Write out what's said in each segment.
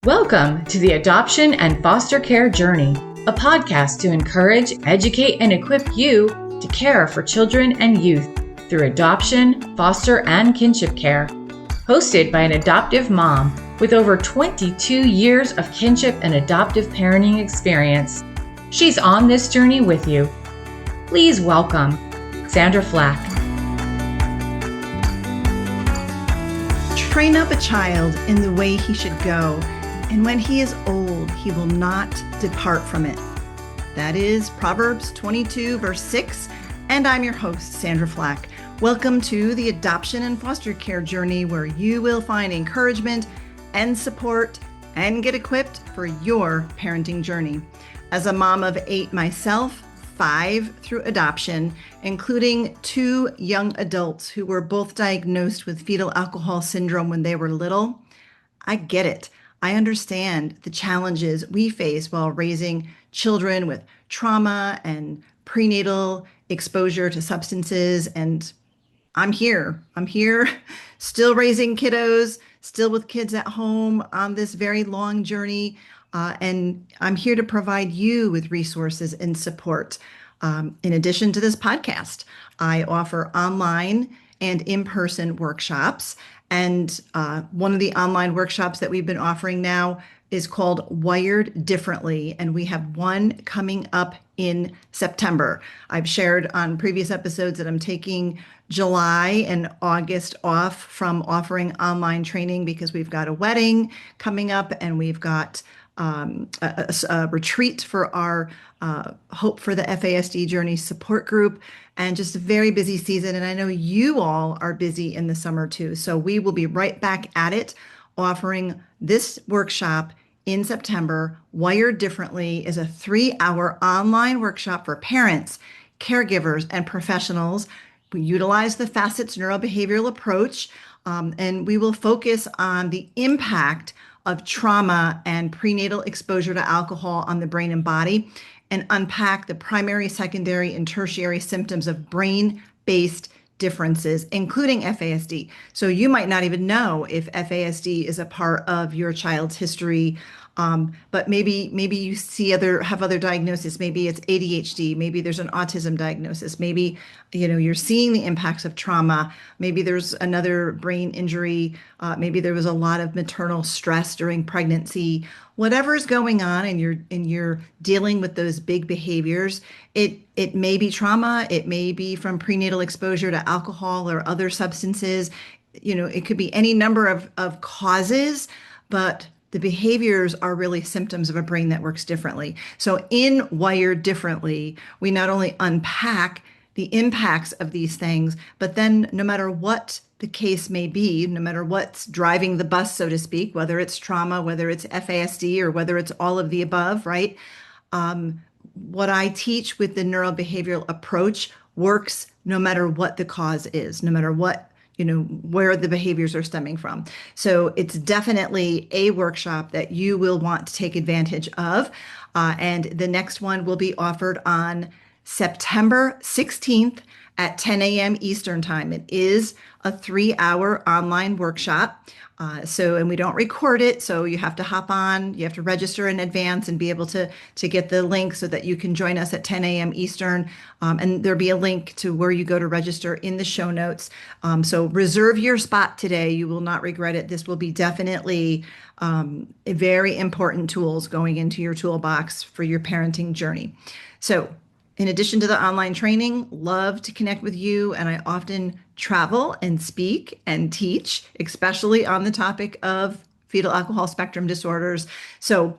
Welcome to the Adoption and Foster Care Journey, a podcast to encourage, educate, and equip you to care for children and youth through adoption, foster, and kinship care. Hosted by an adoptive mom with over 22 years of kinship and adoptive parenting experience. She's on this journey with you. Please welcome Sandra Flach. Train up a child in the way he should go, and when he is old, he will not depart from it. That is Proverbs 22, verse 6, and I'm your host, Sandra Flach. Welcome to the Adoption and Foster Care Journey, where you will find encouragement and support and get equipped for your parenting journey. As a mom of 8 myself, 5 through adoption, including 2 young adults who were both diagnosed with fetal alcohol syndrome when they were little, I get it. I understand the challenges we face while raising children with trauma and prenatal exposure to substances. And I'm here, still raising kiddos, still with kids at home on this very long journey. And I'm here to provide you with resources and support. In addition to this podcast, I offer online and in-person workshops. And one of the online workshops that we've been offering now is called Wired Differently, and we have one coming up in September. I've shared on previous episodes that I'm taking July and August off from offering online training because we've got a wedding coming up, and we've got a retreat for our Hope for the FASD Journey support group, and just a very busy season. And I know you all are busy in the summer too. So we will be right back at it, offering this workshop in September. Wired Differently is a 3-hour online workshop for parents, caregivers, and professionals. We utilize the Facets neurobehavioral approach, and we will focus on the impact of trauma and prenatal exposure to alcohol on the brain and body, and unpack the primary, secondary, and tertiary symptoms of brain-based differences, including FASD. So you might not even know if FASD is a part of your child's history, but maybe you have other diagnoses. Maybe it's ADHD. Maybe there's an autism diagnosis. Maybe you're seeing the impacts of trauma. Maybe there's another brain injury. Maybe there was a lot of maternal stress during pregnancy. Whatever is going on, and you're dealing with those big behaviors. It may be trauma. It may be from prenatal exposure to alcohol or other substances. It could be any number of causes, but the behaviors are really symptoms of a brain that works differently. So in Wired Differently, we not only unpack the impacts of these things, but then no matter what the case may be, no matter what's driving the bus, so to speak, whether it's trauma, whether it's FASD, or whether it's all of the above, right? What I teach with the neurobehavioral approach works no matter what the cause is, no matter what where the behaviors are stemming from. So it's definitely a workshop that you will want to take advantage of. And the next one will be offered on September 16th at 10 a.m. Eastern Time. It is a 3-hour online workshop. And we don't record it, so you have to hop on, you have to register in advance and be able to get the link so that you can join us at 10 a.m. Eastern. And there'll be a link to where you go to register in the show notes. So reserve your spot today. You will not regret it. This will be definitely very important tools going into your toolbox for your parenting journey. So in addition to the online training, love to connect with you, and I often travel and speak and teach, especially on the topic of fetal alcohol spectrum disorders. So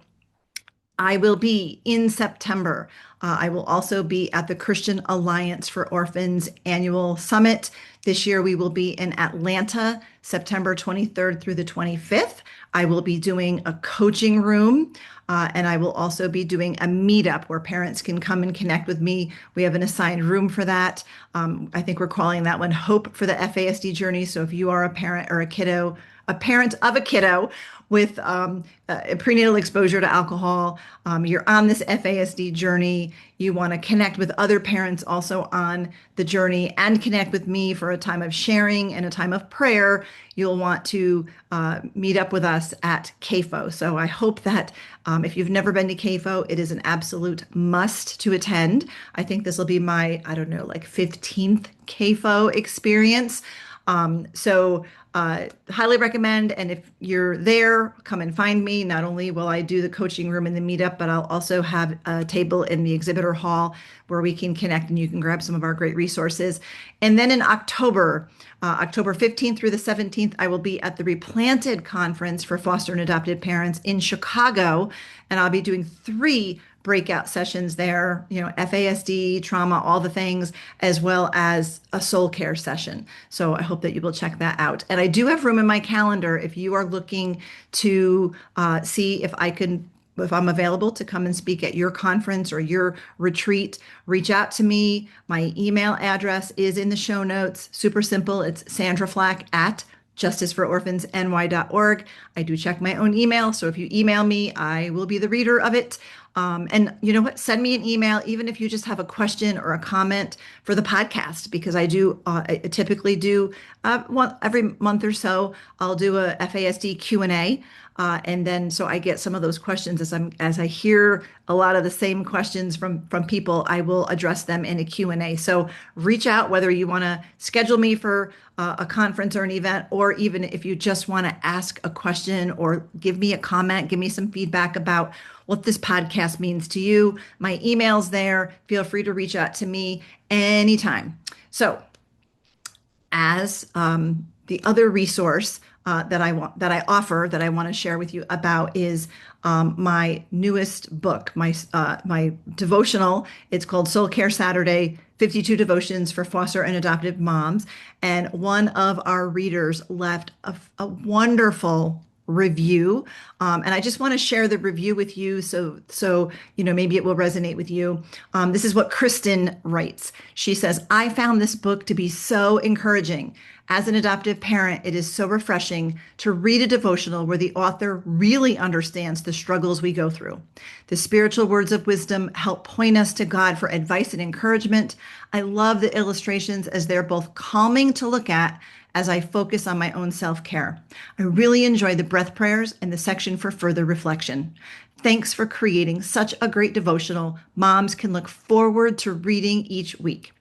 I will be in September. I will also be at the Christian Alliance for Orphans annual summit. This year we will be in Atlanta, September 23rd through the 25th. I will be doing a coaching room, and I will also be doing a meetup where parents can come and connect with me. We have an assigned room for that. I think we're calling that one Hope for the FASD Journey. So if you are a parent or a parent of a kiddo, with prenatal exposure to alcohol. You're on this FASD journey. You want to connect with other parents also on the journey and connect with me for a time of sharing and a time of prayer. You'll want to meet up with us at CAFO. So I hope that if you've never been to CAFO, it is an absolute must to attend. I think this will be my, I don't know, like 15th CAFO experience. Highly recommend. And if you're there, come and find me. Not only will I do the coaching room and the meetup, but I'll also have a table in the exhibitor hall where we can connect and you can grab some of our great resources. And then in October, October 15th through the 17th, I will be at the Replanted Conference for Foster and Adopted Parents in Chicago. And I'll be doing 3 breakout sessions there, FASD, trauma, all the things, as well as a soul care session. So I hope that you will check that out. And I do have room in my calendar if you are looking to see if I'm available to come and speak at your conference or your retreat. Reach out to me. My email address is in the show notes. Super simple. It's Sandra Flach at justicefororphansny.org. I do check my own email. So if you email me, I will be the reader of it. And you know what? Send me an email, even if you just have a question or a comment for the podcast, because I typically do every month or so, I'll do a FASD Q&A. And then so I get some of those questions as I hear a lot of the same questions from people, I will address them in a Q&A. So reach out whether you want to schedule me for a conference or an event, or even if you just want to ask a question or give me a comment, give me some feedback about what this podcast means to you. My email's there. Feel free to reach out to me anytime. So as the other resource that I want to share with you about is my newest book, my devotional. It's called Soul Care Saturday: 52 Devotions for Foster and Adoptive Moms. And one of our readers left a wonderful review. And I just want to share the review with you. So maybe it will resonate with you. This is what Kristen writes. She says, "I found this book to be so encouraging. As an adoptive parent, it is so refreshing to read a devotional where the author really understands the struggles we go through. The spiritual words of wisdom help point us to God for advice and encouragement. I love the illustrations as they're both calming to look at as I focus on my own self-care. I really enjoy the breath prayers and the section for further reflection. Thanks for creating such a great devotional moms can look forward to reading each week."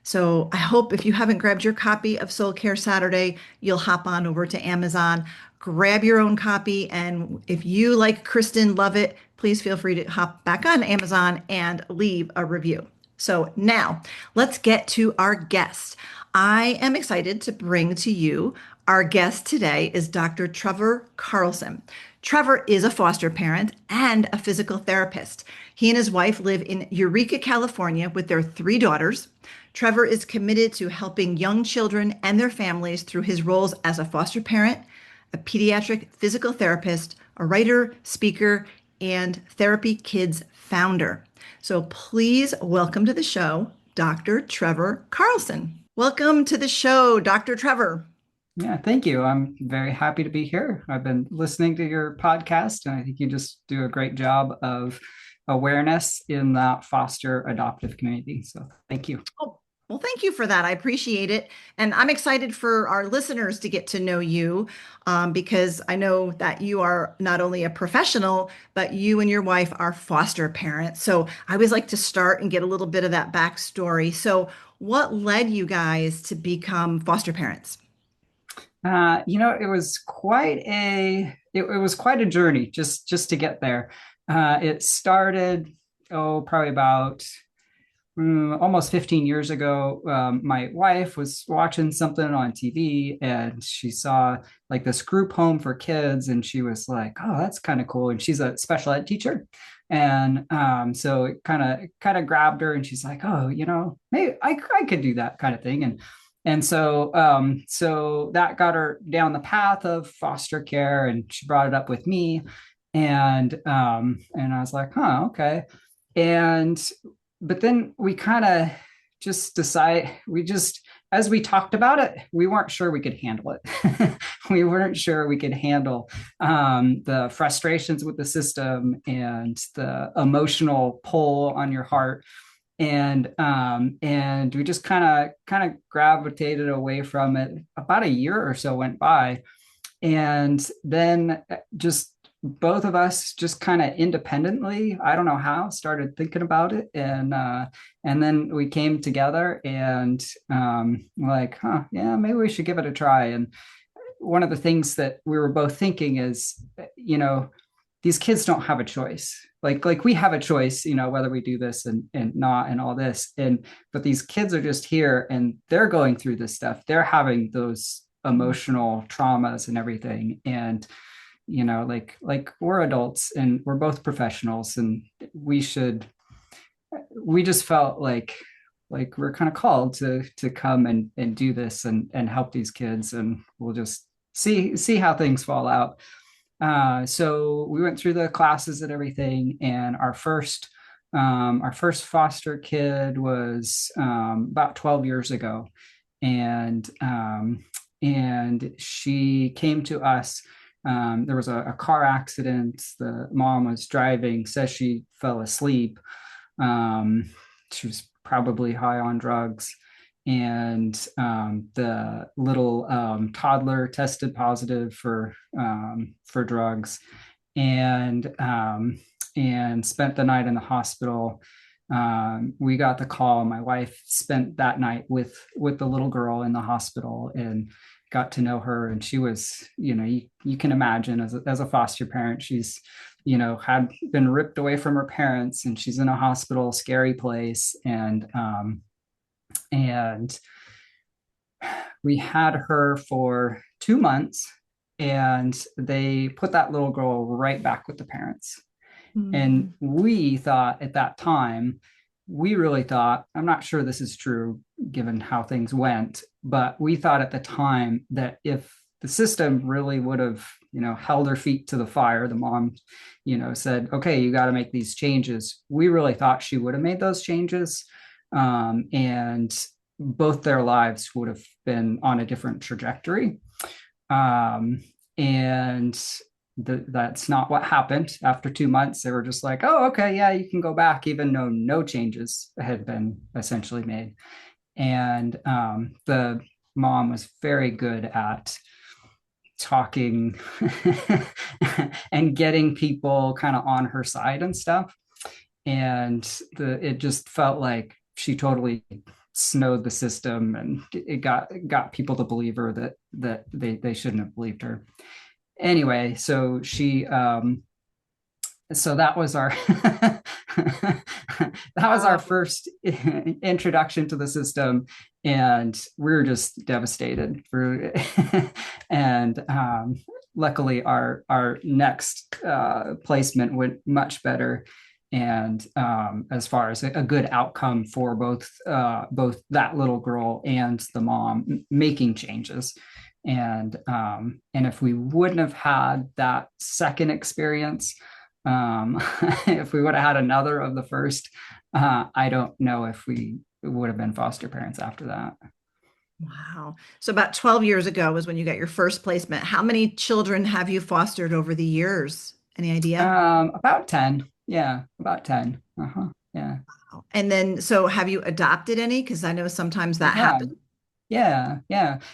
So I hope if you haven't grabbed your copy of Soul Care Saturday, you'll hop on over to Amazon, grab your own copy. And if you, like Kristen, love it, please feel free to hop back on Amazon and leave a review. So now let's get to our guest. I am excited to bring to you our guest today is Dr. Trevor Carlson. Trevor is a foster parent and a physical therapist. He and his wife live in Eureka, California with their 3 daughters. Trevor is committed to helping young children and their families through his roles as a foster parent, a pediatric physical therapist, a writer, speaker, and Therapy Kids founder. So please welcome to the show, Dr. Trevor Carlson. Welcome to the show, Dr. Trevor. Yeah, thank you. I'm very happy to be here. I've been listening to your podcast, and I think you just do a great job of awareness in that foster adoptive community. So thank you. Oh, well, thank you for that. I appreciate it. And I'm excited for our listeners to get to know you because I know that you are not only a professional, but you and your wife are foster parents. So I always like to start and get a little bit of that backstory. So what led you guys to become foster parents? It was quite a journey just to get there. It started, probably about almost 15 years ago. My wife was watching something on TV and she saw like this group home for kids, and she was like, "Oh, that's kind of cool." And she's a special ed teacher. And so it kind of grabbed her, and she's like, "Oh, maybe I could do that kind of thing." And so that got her down the path of foster care, and she brought it up with me, and I was like, "Huh, okay." But then we kind of just decide, as we talked about it, we weren't sure we could handle it. We weren't sure we could handle the frustrations with the system and the emotional pull on your heart. And we just kind of gravitated away from it. About a year or so went by, and then just both of us just kind of independently, I don't know how, started thinking about it, and then we came together and like, yeah, maybe we should give it a try. And one of the things that we were both thinking is, these kids don't have a choice. Like we have a choice, whether we do this and not and all this. But these kids are just here and they're going through this stuff. They're having those emotional traumas and everything. And, like we're adults and we're both professionals, and we just felt like we're kind of called to come and do this and help these kids, and we'll just see how things fall out. So we went through the classes and everything, and our first foster kid was about 12 years ago, and she came to us. There was a car accident. The mom was driving, says she fell asleep. She was probably high on drugs, and the little toddler tested positive for drugs, and spent the night in the hospital. We got the call. My wife spent that night with the little girl in the hospital and got to know her. And she was, you can imagine, as a foster parent, she's, had been ripped away from her parents, and she's in a hospital, scary place. And we had her for 2 months, and they put that little girl right back with the parents. Mm-hmm. And we thought at that time, I'm not sure this is true given how things went, but we thought at the time that if the system really would have, held their feet to the fire, the mom, said, okay, you got to make these changes. We really thought she would have made those changes. And both their lives would have been on a different trajectory. And that's not what happened. After 2 months, they were just like, oh, okay, yeah, you can go back, even though no changes had been essentially made. And the mom was very good at talking and getting people kind of on her side and stuff. And it just felt like she totally snowed the system, and it got people to believe her that they shouldn't have believed her. Anyway, so so that was our our first introduction to the system, and we were just devastated. And luckily, our next placement went much better, and as far as a good outcome for both that little girl and the mom making changes. And if we wouldn't have had that second experience, if we would have had another of the first, I don't know if we would have been foster parents after that. Wow. So about 12 years ago was when you got your first placement. How many children have you fostered over the years? Any idea? About 10. Yeah, about 10. Yeah. Wow. And then, so have you adopted any? Because I know sometimes that happens. Yeah.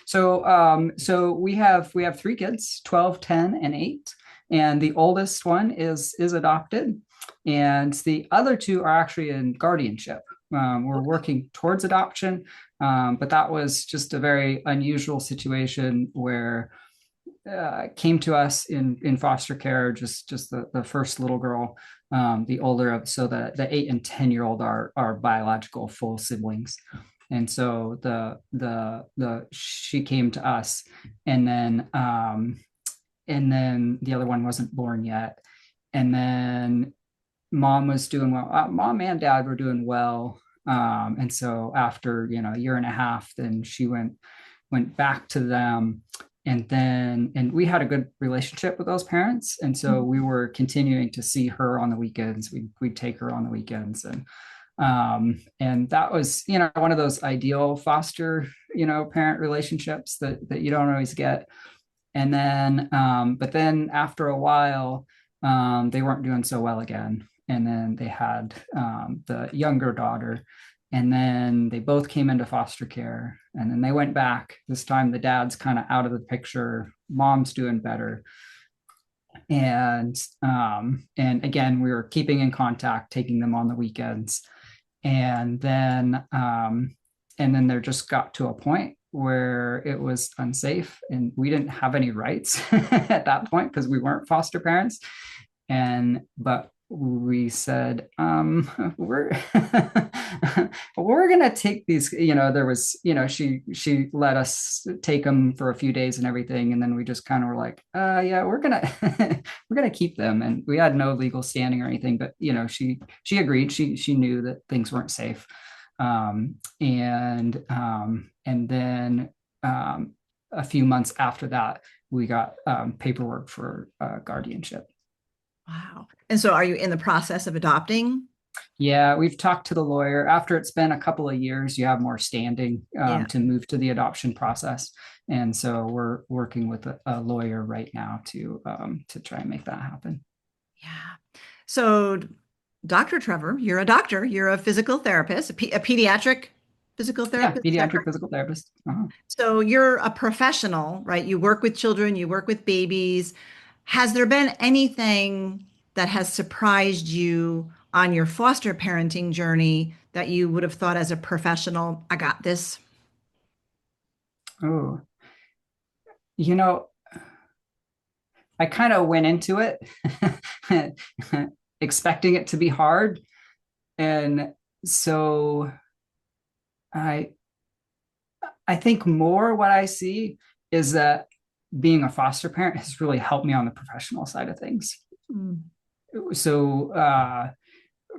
So we have 3 kids, 12, 10, and 8. And the oldest one is adopted. And the other 2 are actually in guardianship. We're working towards adoption, but that was just a very unusual situation where came to us in foster care, just the first little girl, the older of, so the 8 and 10-year-old are biological full siblings. And so she came to us, and then the other one wasn't born yet. And then mom was doing well. Mom and dad were doing well. And so after, a year and a half, then she went back to them. And we had a good relationship with those parents. And so we were continuing to see her on the weekends. We'd take her on the weekends, and that was, one of those ideal foster parent relationships that you don't always get. And then, but then after a while, they weren't doing so well again. And then they had the younger daughter, and then they both came into foster care. And then they went back. This time the dad's kind of out of the picture. Mom's doing better. And again, we were keeping in contact, taking them on the weekends. And then there just got to a point where it was unsafe, and we didn't have any rights at that point because we weren't foster parents. But we said, we're we're gonna take these. There was, she let us take them for a few days and everything, and then we just kind of were like, yeah, we're gonna we're gonna keep them, and we had no legal standing or anything. But she agreed. She knew that things weren't safe. And then a few months after that, we got paperwork for guardianship. Wow. And so are you in the process of adopting? Yeah, we've talked to the lawyer. After it's been a couple of years, you have more standing to move to the adoption process. And so we're working with a lawyer right now to try and make that happen. Yeah. So Dr. Trevor, you're a doctor, you're a physical therapist, a pediatric physical therapist. Yeah, pediatric physical therapist. Uh-huh. So you're a professional, right? You work with children, you work with babies. Has there been anything that has surprised you on your foster parenting journey that you would have thought as a professional, I got this? Oh, I kind of went into it expecting it to be hard. And so I think more what I see is that being a foster parent has really helped me on the professional side of things. Mm. So,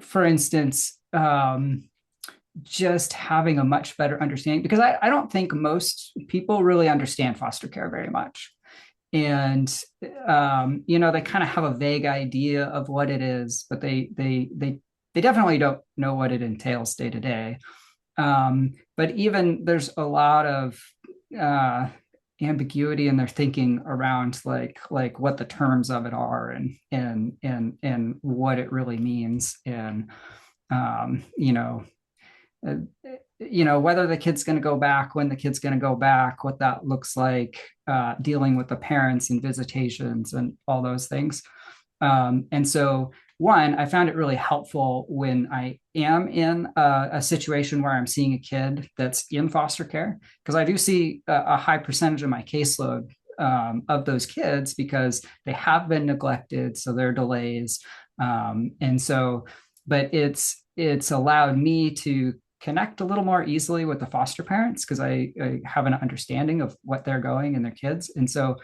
for instance, just having a much better understanding, because I don't think most people really understand foster care very much. And, they kind of have a vague idea of what it is, but they definitely don't know what it entails day to day. But even there's a lot of ambiguity in their thinking around like what the terms of it are and what it really means, and whether the kid's going to go back, when the kid's going to go back, what that looks like, dealing with the parents and visitations and all those things. And so one, I found it really helpful when I am in a situation where I'm seeing a kid that's in foster care, because I do see a high percentage of my caseload of those kids because they have been neglected. So there are delays. And so, but it's allowed me to connect a little more easily with the foster parents because I have an understanding of what they're going and their kids. And so,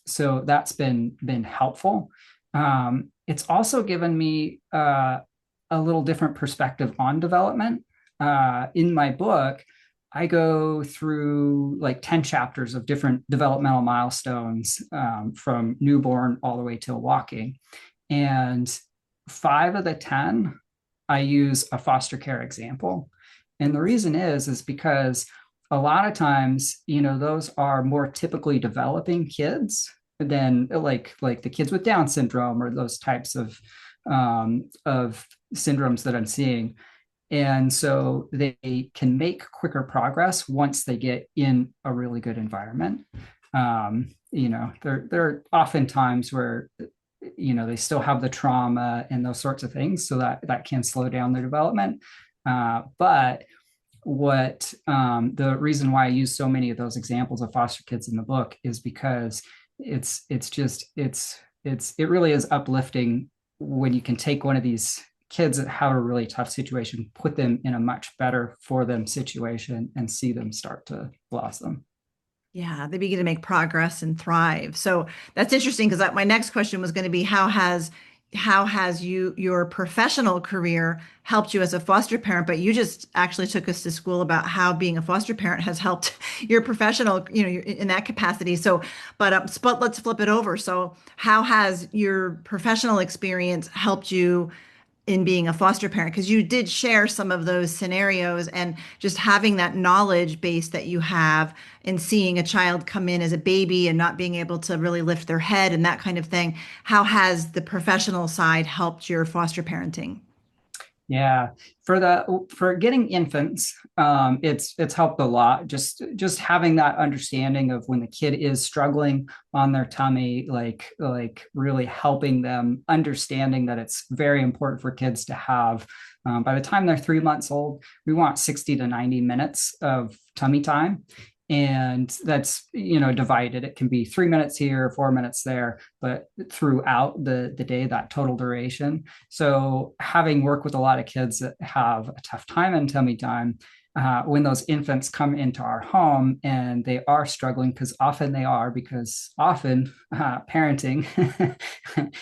so that's been helpful. It's also given me a little different perspective on development. In my book, I go through like 10 chapters of different developmental milestones from newborn all the way till walking. And 5 of the 10, I use a foster care example. And the reason is because a lot of times, those are more typically developing kids than like the kids with Down syndrome or those types of syndromes that I'm seeing. And so they can make quicker progress once they get in a really good environment. There are often times where they still have the trauma and those sorts of things, so that can slow down their development. But what the reason why I use so many of those examples of foster kids in the book is because it really is uplifting when you can take one of these kids that have a really tough situation, put them in a much better for them situation, and see them start to blossom. Yeah, they begin to make progress and thrive. So that's interesting, because my next question was going to be, how has your professional career helped you as a foster parent? But you just actually took us to school about how being a foster parent has helped your professional, in that capacity. So, but let's flip it over. So how has your professional experience helped you in being a foster parent, because you did share some of those scenarios, and just having that knowledge base that you have and seeing a child come in as a baby and not being able to really lift their head and that kind of thing. How has the professional side helped your foster parenting? Yeah, for getting infants, it's helped a lot. Just having that understanding of when the kid is struggling on their tummy, like really helping them, understanding that it's very important for kids to have. By the time they're 3 months old, we want 60 to 90 minutes of tummy time. And that's, divided. It can be 3 minutes here, 4 minutes there, but throughout the day, that total duration. So having worked with a lot of kids that have a tough time in tummy time, when those infants come into our home and they are struggling, because often parenting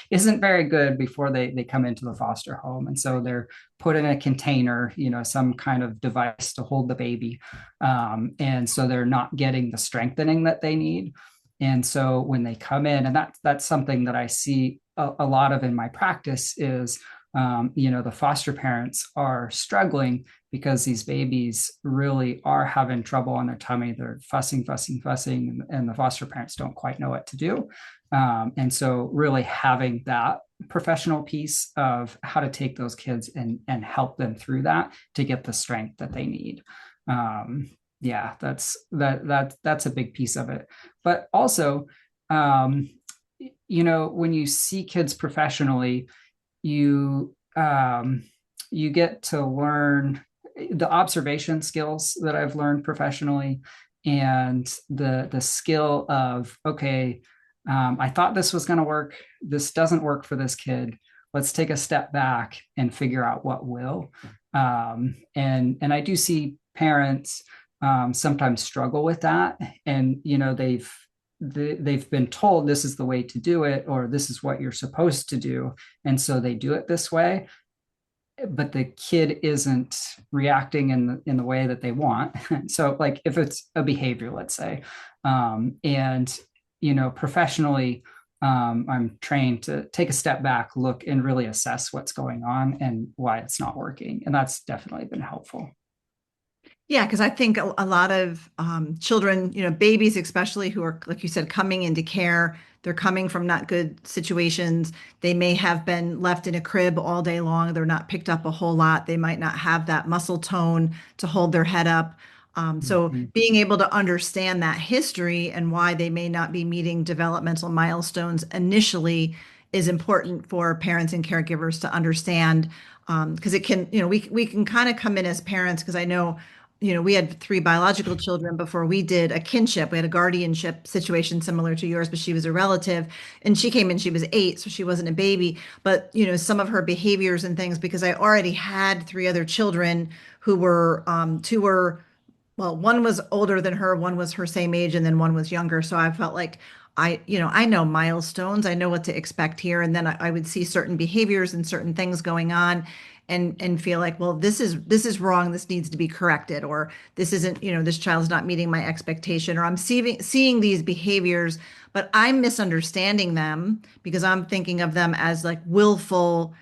isn't very good before they come into the foster home. And so they're put in a container, some kind of device to hold the baby. And so they're not getting the strengthening that they need. And so when they come in, and that's something that I see a lot of in my practice is, the foster parents are struggling because these babies really are having trouble on their tummy. They're fussing, and the foster parents don't quite know what to do. And so really having that professional piece of how to take those kids and help them through that to get the strength that they need. Yeah, that's a big piece of it. But also, when you see kids professionally, you get to learn the observation skills that I've learned professionally, and the skill of, okay, I thought this was going to work. This doesn't work for this kid. Let's take a step back and figure out what will. And I do see parents sometimes struggle with that, and they've been told this is the way to do it, or this is what you're supposed to do, and so they do it this way, but the kid isn't reacting in the way that they want. So like if it's a behavior, let's say, and professionally, I'm trained to take a step back, look, and really assess what's going on and why it's not working, and that's definitely been helpful. Yeah, because I think a lot of children, babies especially, who are, like you said, coming into care, they're coming from not good situations. They may have been left in a crib all day long. They're not picked up a whole lot. They might not have that muscle tone to hold their head up. So Mhm. being able to understand that history and why they may not be meeting developmental milestones initially is important for parents and caregivers to understand. Because it can, we can kind of come in as parents, because I know, we had three biological children before we did a kinship. We had a guardianship situation similar to yours, but she was a relative, and she came in, she was 8, so she wasn't a baby. But, some of her behaviors and things, because I already had 3 other children who were, 2 were, well, one was older than her, one was her same age, and then one was younger. So I felt like I know milestones, I know what to expect here. And then I would see certain behaviors and certain things going on, and feel like, well, this is wrong. This needs to be corrected, or this isn't, this child's not meeting my expectation, or I'm seeing these behaviors, but I'm misunderstanding them because I'm thinking of them as like willful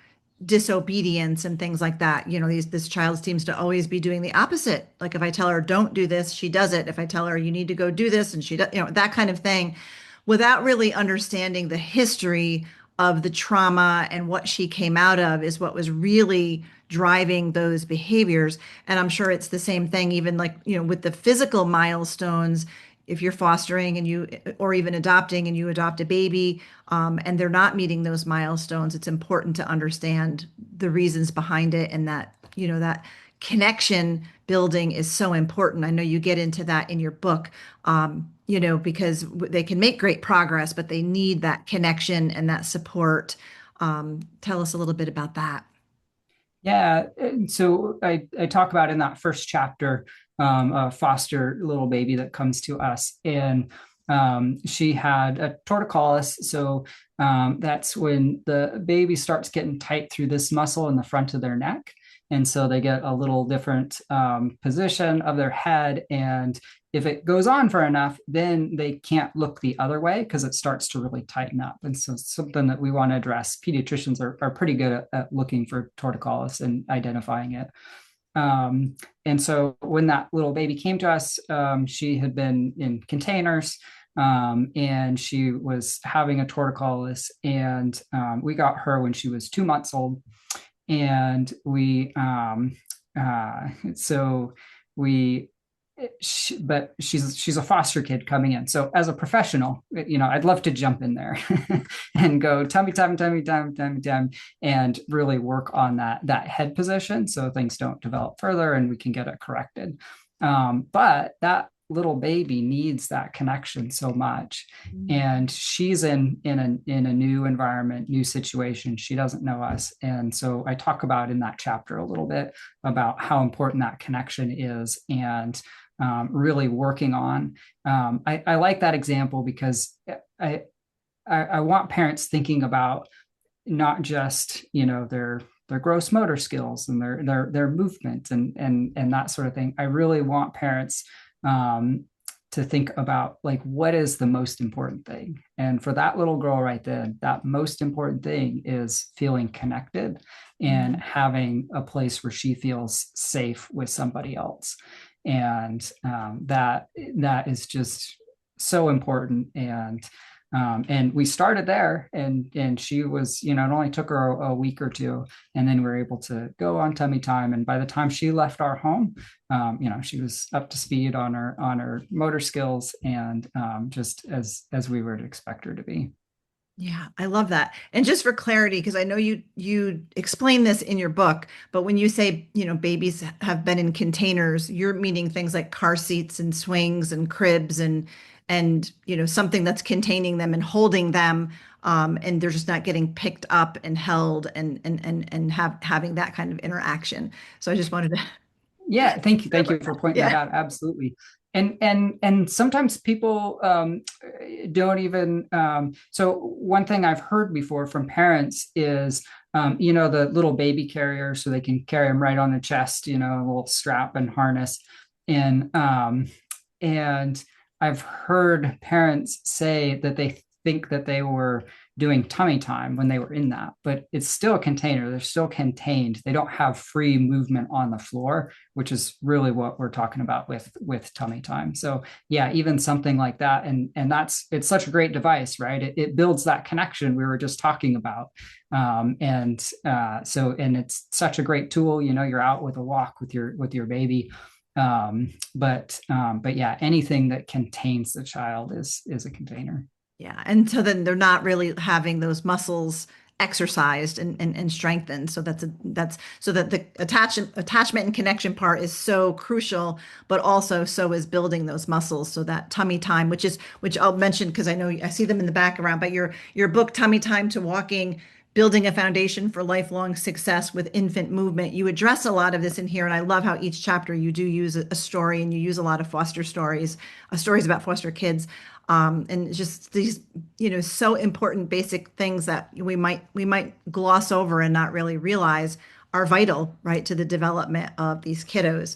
disobedience and things like that. This child seems to always be doing the opposite. Like if I tell her don't do this, she does it. If I tell her you need to go do this, and she does, that kind of thing, without really understanding the history of the trauma and what she came out of is what was really driving those behaviors. And I'm sure it's the same thing, even like, with the physical milestones. If you're fostering or even adopting, and you adopt a baby, and they're not meeting those milestones, it's important to understand the reasons behind it, and that, that connection building is so important. I know you get into that in your book, because they can make great progress, but they need that connection and that support. Tell us a little bit about that. Yeah, and so I talk about in that first chapter, a foster little baby that comes to us, and she had a torticollis. So that's when the baby starts getting tight through this muscle in the front of their neck. And so they get a little different position of their head, and if it goes on for enough, then they can't look the other way because it starts to really tighten up. And so it's something that we want to address. Pediatricians are pretty good at looking for torticollis and identifying it. And so when that little baby came to us, she had been in containers, and she was having a torticollis, and we got her when she was 2 months old. And but she's a foster kid coming in. So as a professional, I'd love to jump in there and go tummy time, and really work on that head position so things don't develop further and we can get it corrected. But that little baby needs that connection so much, and she's in a new environment, new situation. She doesn't know us, and so I talk about in that chapter a little bit about how important that connection is, and really working on. I like that example because I want parents thinking about not just their gross motor skills and their movement and that sort of thing. I really want parents to think about, like, what is the most important thing? And for that little girl right then, that most important thing is feeling connected and having a place where she feels safe with somebody else. And that is just so important. And we started there, and she was, it only took her a week or two, and then we were able to go on tummy time. And by the time she left our home, she was up to speed on her motor skills, and just as we would expect her to be. Yeah, I love that. And just for clarity, because I know you explain this in your book, but when you say, babies have been in containers, you're meaning things like car seats and swings and cribs and something that's containing them and holding them, and they're just not getting picked up and held and having that kind of interaction. So I just wanted to. Yeah, thank you for pointing that out. Absolutely. And sometimes people don't even. So one thing I've heard before from parents is, the little baby carrier, so they can carry them right on the chest, a little strap and harness, and I've heard parents say that they think that they were doing tummy time when they were in that, but it's still a container. They're still contained. They don't have free movement on the floor, which is really what we're talking about with tummy time. So yeah, even something like that. And it's such a great device, right? It builds that connection we were just talking about. And it's such a great tool. You're out with a walk with your baby. But yeah, anything that contains the child is a container. Yeah. And so then they're not really having those muscles exercised and strengthened. So that's so that the attachment and connection part is so crucial, but also so is building those muscles. So that tummy time, which I'll mention because I know I see them in the background, but your book, Tummy Time to Walking, Building a Foundation for Lifelong Success with Infant Movement. You address a lot of this in here. And I love how each chapter you do use a story, and you use a lot of foster stories about foster kids. And just these, so important basic things that we might gloss over and not really realize are vital, right, to the development of these kiddos.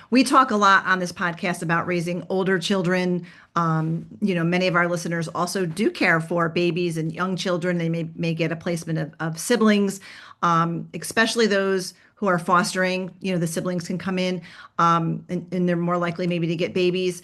We talk a lot on this podcast about raising older children. Many of our listeners also do care for babies and young children. They may get a placement of siblings, especially those who are fostering. The siblings can come in, and they're more likely maybe to get babies.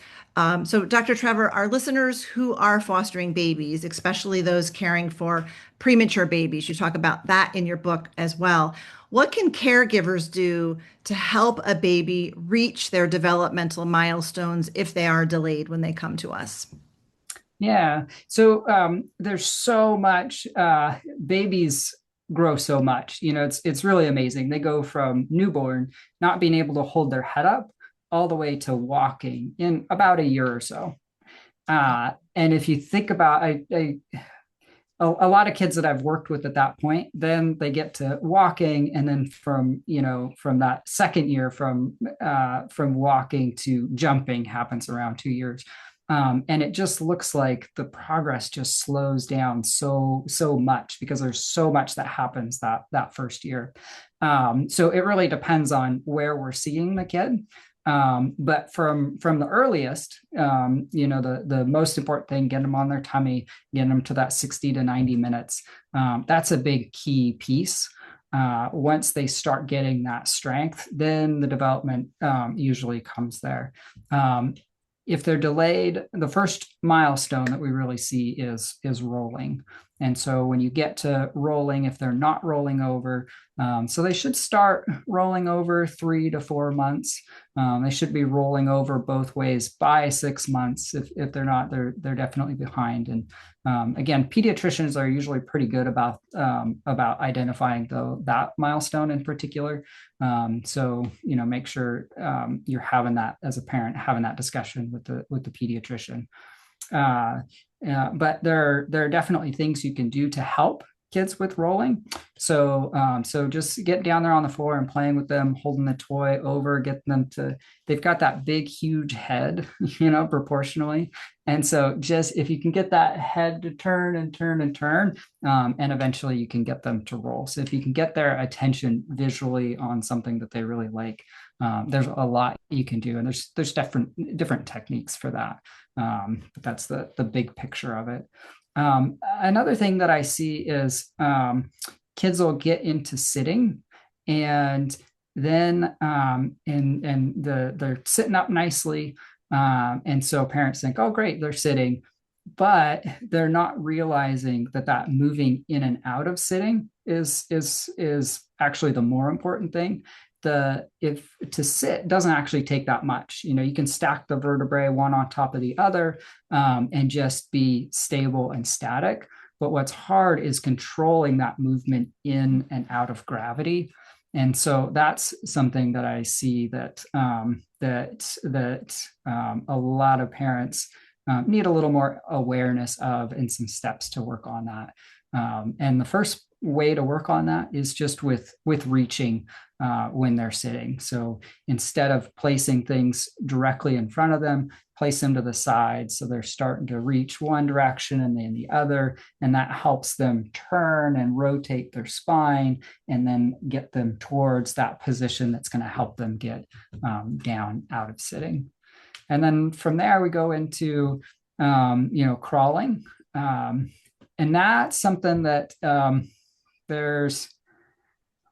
So Dr. Trevor, our listeners who are fostering babies, especially those caring for premature babies, you talk about that in your book as well. What can caregivers do to help a baby reach their developmental milestones if they are delayed when they come to us? Yeah. So there's so much. Babies grow so much. It's really amazing. They go from newborn, not being able to hold their head up, all the way to walking in about a year or so. And if you think about, a lot of kids that I've worked with at that point, then they get to walking, and then from that second year, from walking to jumping happens around 2 years. And it just looks like the progress just slows down so much because there's so much that happens that first year. So it really depends on where we're seeing the kid. But from the earliest, the most important thing, get them on their tummy, get them to that 60 to 90 minutes. That's a big key piece. Once they start getting that strength, then the development usually comes there. If they're delayed, the first milestone that we really see is rolling. And so when you get to rolling, if they're not rolling over, so they should start rolling over 3 to 4 months. They should be rolling over both ways by 6 months. If they're not, they're definitely behind. And again, pediatricians are usually pretty good about identifying that milestone in particular. So make sure you're having that as a parent, having that discussion with the pediatrician. But there are definitely things you can do to help kids with rolling. So just get down there on the floor and playing with them, holding the toy over, get them to, they've got that big, huge head, proportionally. And so just, if you can get that head to turn and turn and turn, and eventually you can get them to roll. So if you can get their attention visually on something that they really like, there's a lot you can do. And there's different techniques for that. But that's the big picture of it. Another thing that I see is kids will get into sitting, and then they're sitting up nicely, and so parents think, oh great, they're sitting, but they're not realizing that moving in and out of sitting is actually the more important thing. If to sit doesn't actually take that much. You can stack the vertebrae one on top of the other, and just be stable and static. But what's hard is controlling that movement in and out of gravity. And so that's something that I see that a lot of parents need a little more awareness of, and some steps to work on that. And the first way to work on that is just with reaching when they're sitting. So instead of placing things directly in front of them, place them to the side, so they're starting to reach one direction and then the other, and that helps them turn and rotate their spine, and then get them towards that position that's going to help them get down out of sitting. And then from there we go into crawling, and that's something that there's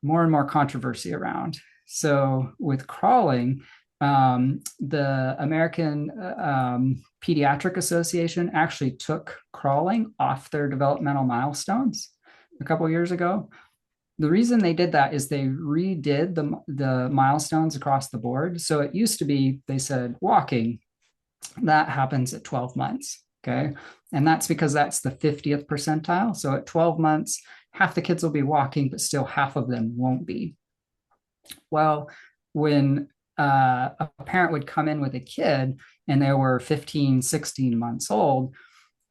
more and more controversy around. So with crawling, the American Pediatric Association actually took crawling off their developmental milestones a couple of years ago. The reason they did that is they redid the milestones across the board. So it used to be, they said walking, that happens at 12 months. Okay. And that's because that's the 50th percentile. So at 12 months, half the kids will be walking, but still half of them won't be. Well, when a parent would come in with a kid and they were 15, 16 months old,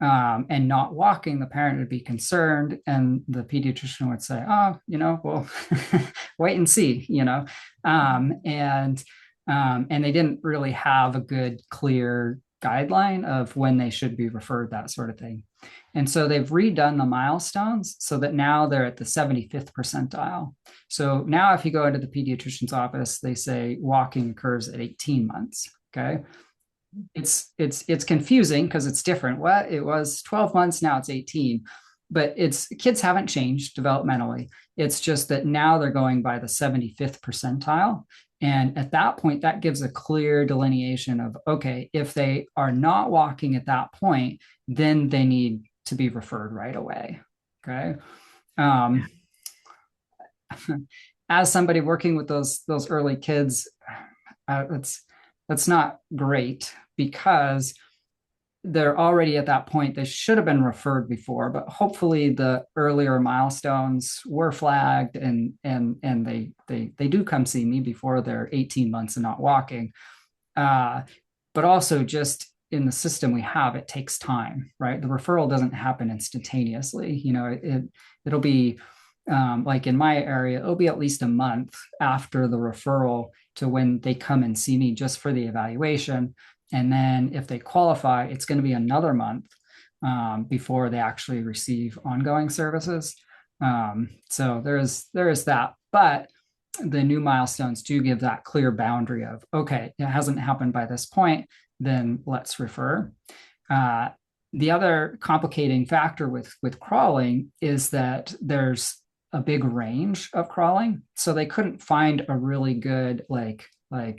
and not walking, the parent would be concerned, and the pediatrician would say, oh, well, wait and see, and they didn't really have a good, clear guideline of when they should be referred, that sort of thing. And so they've redone the milestones so that now they're at the 75th percentile. So now if you go into the pediatrician's office, they say walking occurs at 18 months. Okay. It's confusing because it's different. What it was 12 months, now it's 18, but kids haven't changed developmentally. It's just that now they're going by the 75th percentile. And at that point, that gives a clear delineation of, okay, if they are not walking at that point, then they need to be referred right away. Okay. As somebody working with those early kids, that's not great, because they're already at that point. They should have been referred before, but hopefully the earlier milestones were flagged, and they do come see me before they're 18 months and not walking. But also, just in the system we have, it takes time, right? The referral doesn't happen instantaneously. It'll be like in my area, it'll be at least a month after the referral to when they come and see me just for the evaluation. And then if they qualify, it's going to be another month before they actually receive ongoing services. So there is that. But new milestones do give that clear boundary of, okay, it hasn't happened by this point, then let's refer. The other complicating factor with crawling is that there's a big range of crawling. So they couldn't find a really good 75th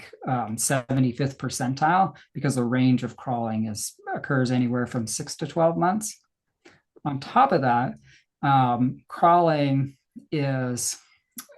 percentile, because the range of crawling occurs anywhere from 6 to 12 months. On top of that, crawling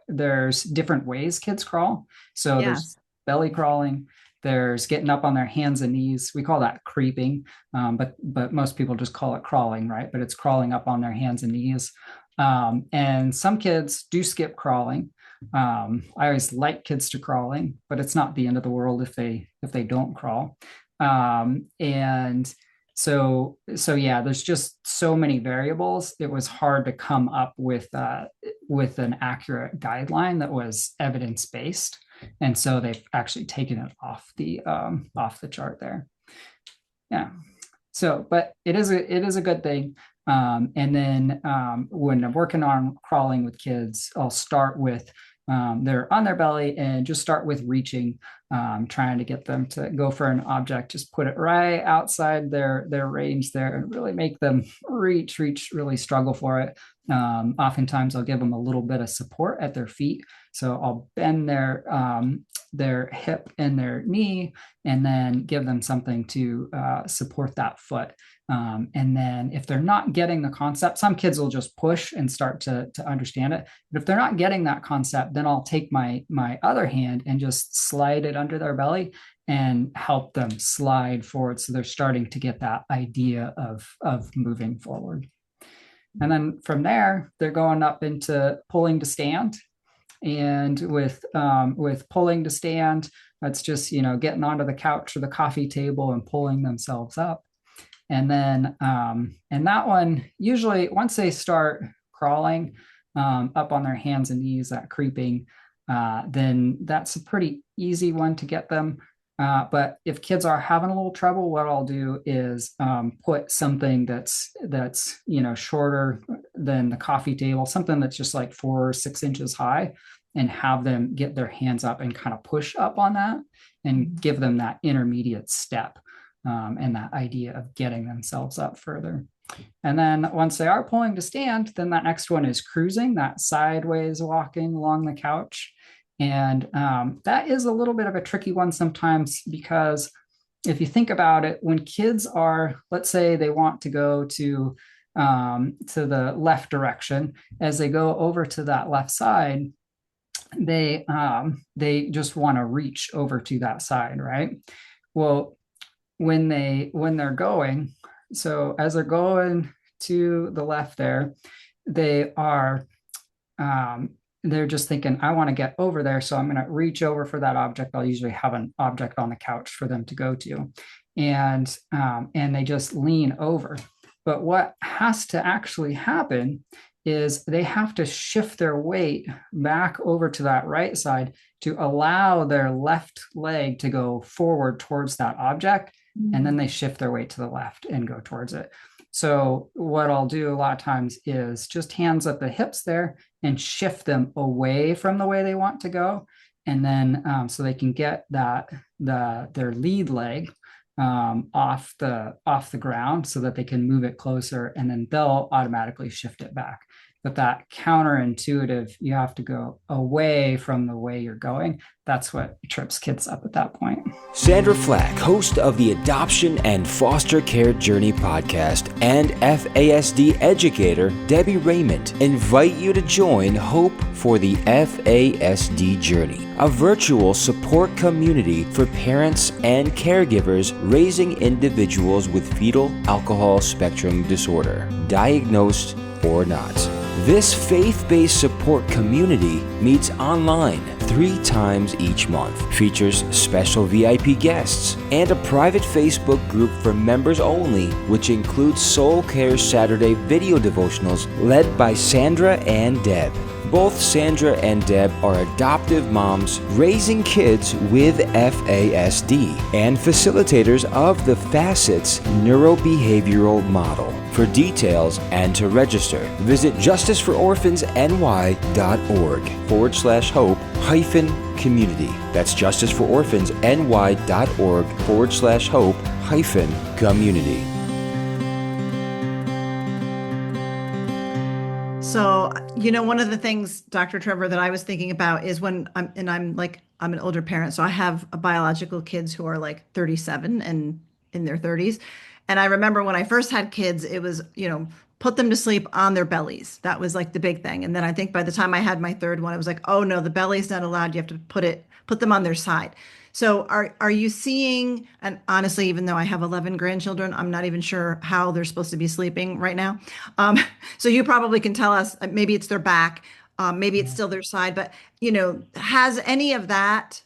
there's different ways kids crawl. So there's belly crawling, there's getting up on their hands and knees. We call that creeping, but most people just call it crawling, right? But it's crawling up on their hands and knees. And some kids do skip crawling. I always like kids to crawling, but it's not the end of the world if they don't crawl. And so yeah, there's just so many variables. It was hard to come up with an accurate guideline that was evidence-based. And so they've actually taken it off the chart there. Yeah. So, but it is a good thing. And then when I'm working on crawling with kids, I'll start with they're on their belly and just start with reaching, trying to get them to go for an object, just put it right outside their range there and really make them reach, really struggle for it. Oftentimes I'll give them a little bit of support at their feet. So I'll bend their hip and their knee and then give them something to support that foot. And then if they're not getting the concept, some kids will just push and start to understand it. But if they're not getting that concept, then I'll take my other hand and just slide it under their belly and help them slide forward. So they're starting to get that idea of moving forward. And then from there, they're going up into pulling to stand. And with pulling to stand, that's just, getting onto the couch or the coffee table and pulling themselves up. And then, and that one, usually once they start crawling up on their hands and knees, that creeping, then that's a pretty easy one to get them. But if kids are having a little trouble, what I'll do is put something that's shorter than the coffee table, something that's just like 4 or 6 inches high, and have them get their hands up and kind of push up on that and give them that intermediate step and that idea of getting themselves up further. And then once they are pulling to stand, then that next one is cruising, that sideways walking along the couch. And that is a little bit of a tricky one sometimes, because if you think about it, when kids are, let's say they want to go to the left direction, as they go over to that left side, they just want to reach over to that side, right? Well, when they're going, so as they're going to the left there, they are they're just thinking, I want to get over there, so I'm going to reach over for that object. I'll usually have an object on the couch for them to go to, and they just lean over. But what has to actually happen is they have to shift their weight back over to that right side to allow their left leg to go forward towards that object. And then they shift their weight to the left and go towards it. So what I'll do a lot of times is just hands at the hips there and shift them away from the way they want to go. And then so they can get their lead leg off the ground so that they can move it closer, and then they'll automatically shift it back. But that counterintuitive, you have to go away from the way you're going. That's what trips kids up at that point. Sandra Flach, host of the Adoption and Foster Care Journey podcast, and FASD educator Debbie Raymond, invite you to join Hope for the FASD Journey, a virtual support community for parents and caregivers raising individuals with fetal alcohol spectrum disorder, diagnosed or not. This faith-based support community meets online 3 times each month, features special VIP guests, and a private Facebook group for members only, which includes Soul Care Saturday video devotionals led by Sandra and Deb. Both Sandra and Deb are adoptive moms raising kids with FASD and facilitators of the Facets Neurobehavioral Model. For details and to register, visit justicefororphansny.org/hope-community. That's justicefororphansny.org/hope-community. So, one of the things, Dr. Trevor, that I was thinking about is when I'm an older parent, so I have biological kids who are like 37 and in their 30s. And I remember when I first had kids, it was, put them to sleep on their bellies. That was like the big thing. And then I think by the time I had my third one, it was like, oh no, the belly's not allowed. You have to put them on their side. So are you seeing, and honestly, even though I have 11 grandchildren, I'm not even sure how they're supposed to be sleeping right now. So you probably can tell us, maybe it's their back, maybe it's still their side, but has any of that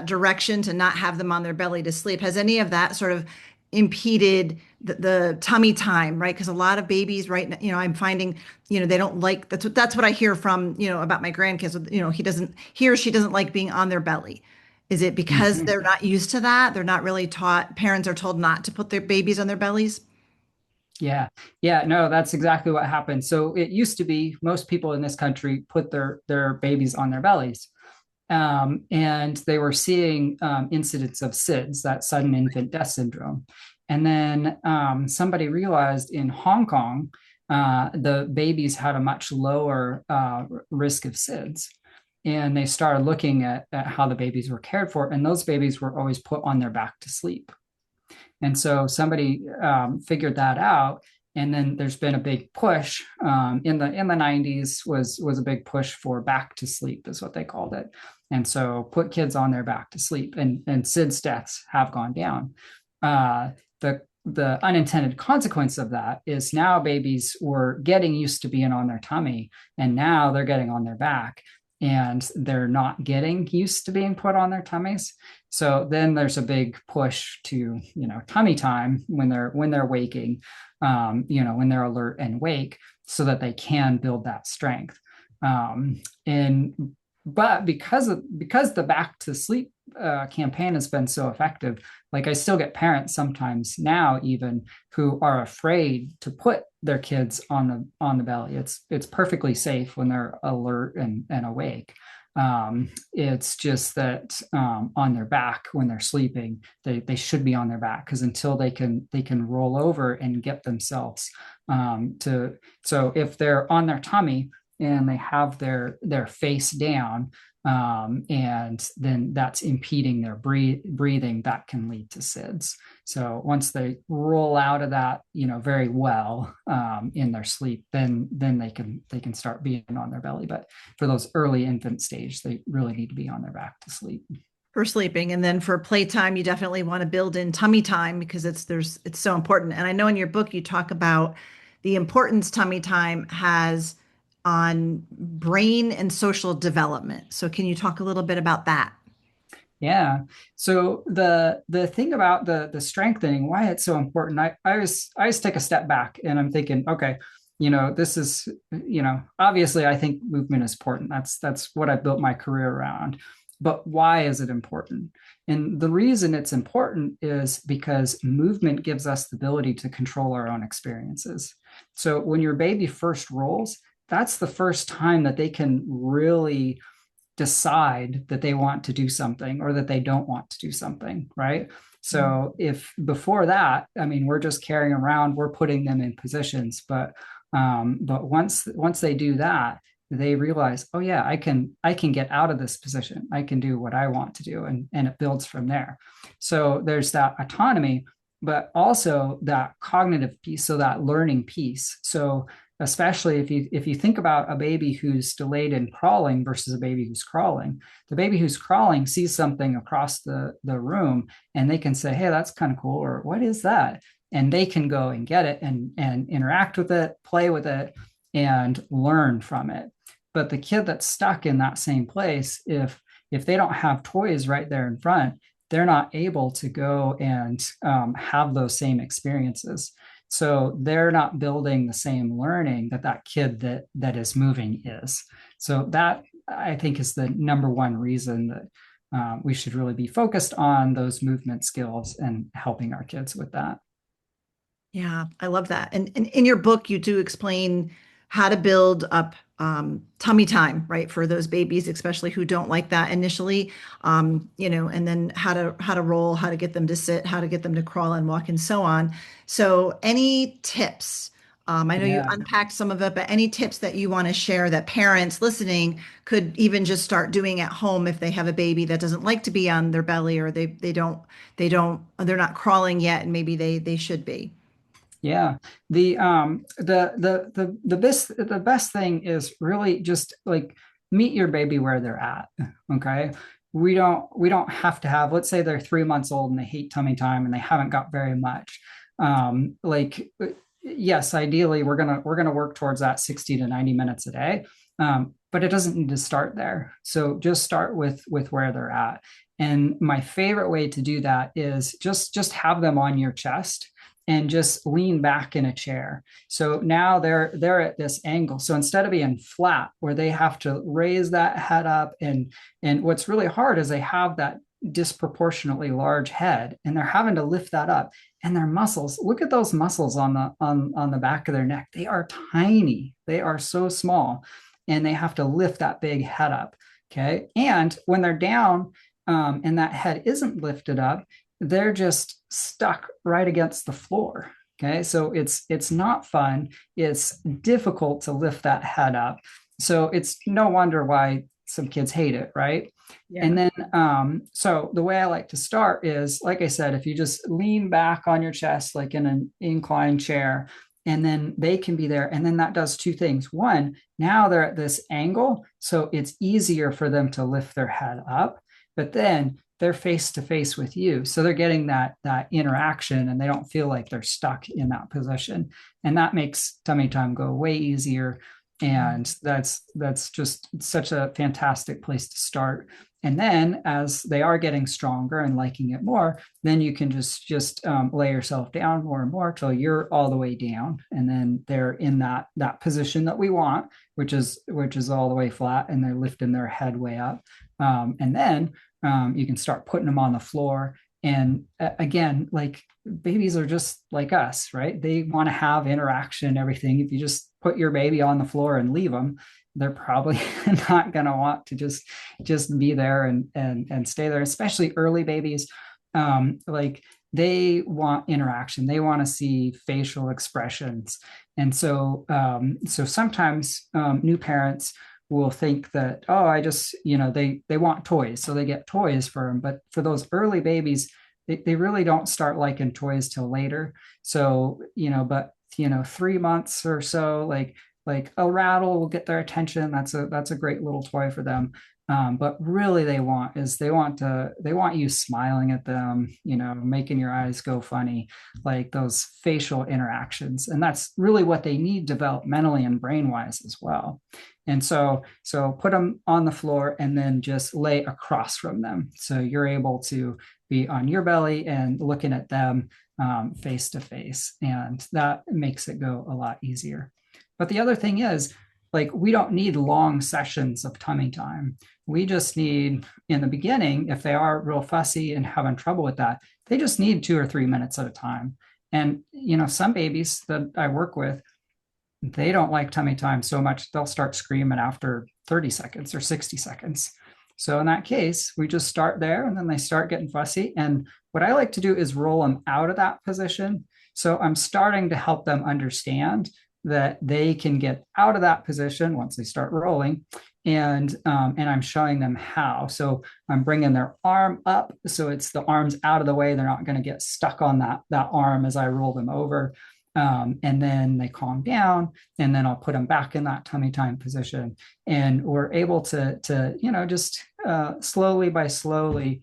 direction to not have them on their belly to sleep, has any of that sort of impeded the tummy time, right? Because a lot of babies right now, I'm finding, they don't like, that's what I hear from, about my grandkids, he or she doesn't like being on their belly. Is it because they're not used to that? They're not really taught, parents are told not to put their babies on their bellies? Yeah. No, that's exactly what happened. So it used to be most people in this country put their babies on their bellies. And they were seeing incidents of SIDS, that sudden infant death syndrome. And then somebody realized in Hong Kong, the babies had a much lower risk of SIDS. And they started looking at how the babies were cared for, and those babies were always put on their back to sleep. And so somebody figured that out. And then there's been a big push in the 90s was a big push for back to sleep, is what they called it. And so put kids on their back to sleep, and SIDS deaths have gone down. The unintended consequence of that is now babies were getting used to being on their tummy, and now they're getting on their back, and they're not getting used to being put on their tummies. So then there's a big push to, tummy time when they're waking, when they're alert and awake, so that they can build that strength. But because the back to sleep campaign has been so effective, like I still get parents sometimes now even who are afraid to put their kids on the belly. It's perfectly safe when they're alert and awake. It's just that on their back when they're sleeping, they should be on their back, because until they can roll over and get themselves so if they're on their tummy and they have their face down, and then that's impeding their breathing, that can lead to SIDS. So once they roll out of that, very well in their sleep, then they can start being on their belly. But for those early infant stage, they really need to be on their back to sleep. For sleeping. And then for playtime, you definitely want to build in tummy time, because it's so important. And I know in your book, you talk about the importance tummy time has on brain and social development. So can you talk a little bit about that? Yeah. So the thing about the strengthening, why it's so important, I always take a step back and I'm thinking, okay, this is, obviously I think movement is important. That's what I built my career around. But why is it important? And the reason it's important is because movement gives us the ability to control our own experiences. So when your baby first rolls, that's the first time that they can really decide that they want to do something or that they don't want to do something, right? So if before that, we're just carrying around, we're putting them in positions, but once they do that, they realize, oh yeah, I can get out of this position. I can do what I want to do, and it builds from there. So there's that autonomy, but also that cognitive piece, so that learning piece. So especially if you think about a baby who's delayed in crawling versus a baby who's crawling, the baby who's crawling sees something across the room and they can say, hey, that's kind of cool, or what is that? And they can go and get it and interact with it, play with it, and learn from it. But the kid that's stuck in that same place, if they don't have toys right there in front, they're not able to go and have those same experiences. So they're not building the same learning that kid that is moving is. So that, I think, is the number one reason that we should really be focused on those movement skills and helping our kids with that. Yeah, I love that. And in your book, you do explain how to build up tummy time, right, for those babies, especially who don't like that initially, and then how to roll, how to get them to sit, how to get them to crawl and walk, and so on. So, any tips? I know you Yeah. unpacked some of it, but any tips that you want to share that parents listening could even just start doing at home if they have a baby that doesn't like to be on their belly, or they're not crawling yet, and maybe they should be. Yeah. The best thing is really just like meet your baby where they're at. Okay. We don't have to have, let's say they're 3 months old and they hate tummy time and they haven't got very much. Like, yes, ideally we're gonna work towards that 60 to 90 minutes a day. But it doesn't need to start there. So just start with where they're at. And my favorite way to do that is just have them on your chest and just lean back in a chair. So now they're at this angle. So instead of being flat where they have to raise that head up, and what's really hard is they have that disproportionately large head and they're having to lift that up, and their muscles, look at those muscles on the back of their neck. They are tiny. They are so small, and they have to lift that big head up. Okay. And when they're down, and that head isn't lifted up, they're just stuck right against the floor. Okay. So it's not fun. It's difficult to lift that head up. So it's no wonder why some kids hate it, right? Yeah. And then so the way I like to start is, like I said, if you just lean back on your chest like in an inclined chair, and then they can be there. And then that does two things. One, now they're at this angle, so it's easier for them to lift their head up. But then they're face to face with you, so they're getting that interaction, and they don't feel like they're stuck in that position, and that makes tummy time go way easier. And that's just such a fantastic place to start. And then as they are getting stronger and liking it more, then you can just lay yourself down more and more till you're all the way down, and then they're in that position that we want, which is all the way flat, and they're lifting their head way up. And then you can start putting them on the floor. And again, like, babies are just like us, right? They want to have interaction and everything. If you just put your baby on the floor and leave them, they're probably not going to want to just be there and stay there, especially early babies. Like, they want interaction. They want to see facial expressions. And so sometimes new parents will think that, oh, I just, they want toys, so they get toys for them. But for those early babies, they really don't start liking toys till later. So, but 3 months or so, like a rattle will get their attention. That's a great little toy for them. But really they want you smiling at them, making your eyes go funny, like those facial interactions. And that's really what they need developmentally and brain wise as well. And so put them on the floor and then just lay across from them. So you're able to be on your belly and looking at them face to face. And that makes it go a lot easier. But the other thing is, like, we don't need long sessions of tummy time. We just need, in the beginning, if they are real fussy and having trouble with that, they just need 2 or 3 minutes at a time. And, some babies that I work with, they don't like tummy time so much, they'll start screaming after 30 seconds or 60 seconds. So in that case, we just start there, and then they start getting fussy. And what I like to do is roll them out of that position. So I'm starting to help them understand that they can get out of that position once they start rolling, and I'm showing them how. So I'm bringing their arm up, so it's the arms out of the way. They're not going to get stuck on that arm as I roll them over. And then they calm down, and then I'll put them back in that tummy time position, and we're able to just slowly by slowly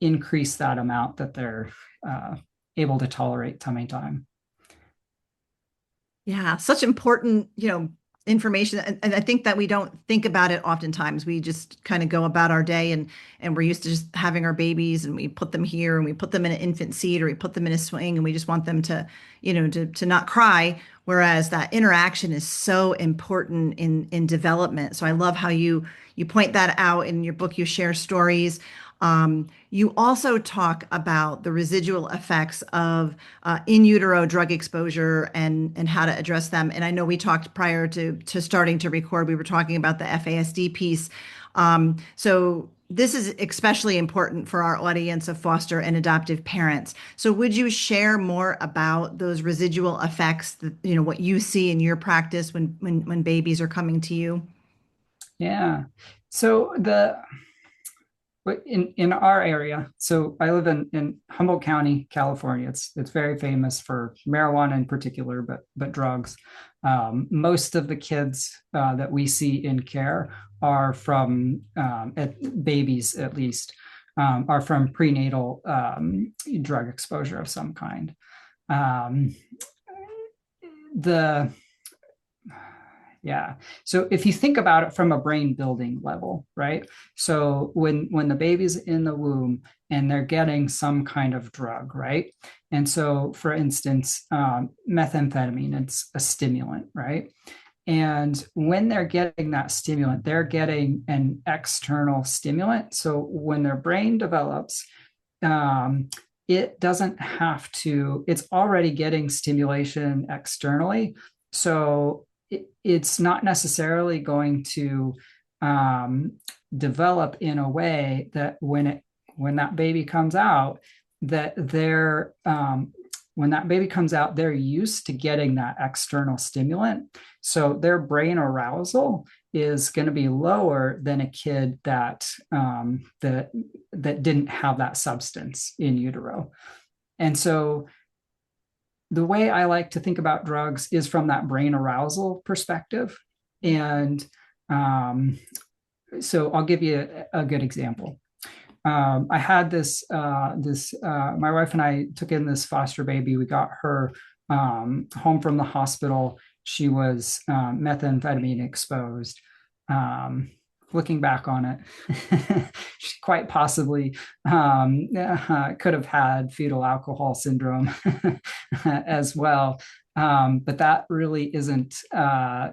increase that amount that they're able to tolerate tummy time. Yeah, such important, information. And I think that we don't think about it oftentimes. We just kind of go about our day, and we're used to just having our babies, and we put them here and we put them in an infant seat, or we put them in a swing, and we just want them to, to not cry. Whereas that interaction is so important in development. So I love how you point that out in your book. You share stories. You also talk about the residual effects of in utero drug exposure and how to address them. And I know we talked prior to starting to record, we were talking about the FASD piece. So this is especially important for our audience of foster and adoptive parents. So would you share more about those residual effects, that, what you see in your practice when babies are coming to you? Yeah. So in our area, so I live in Humboldt County, California. It's very famous for marijuana in particular, but drugs. Most of the kids that we see in care are from babies, at least, are from prenatal drug exposure of some kind. Yeah. So if you think about it from a brain building level, right? So when the baby's in the womb and they're getting some kind of drug, right? And so, for instance, methamphetamine, it's a stimulant, right? And when they're getting that stimulant, they're getting an external stimulant. So when their brain develops, it doesn't have to, it's already getting stimulation externally. So it's not necessarily going to develop in a way that when that baby comes out, they're used to getting that external stimulant. So their brain arousal is going to be lower than a kid that didn't have that substance in utero. And so the way I like to think about drugs is from that brain arousal perspective. And so I'll give you a good example. I had my wife and I took in this foster baby. We got her home from the hospital. She was methamphetamine exposed. Looking back on it, she quite possibly could have had fetal alcohol syndrome as well. But that really isn't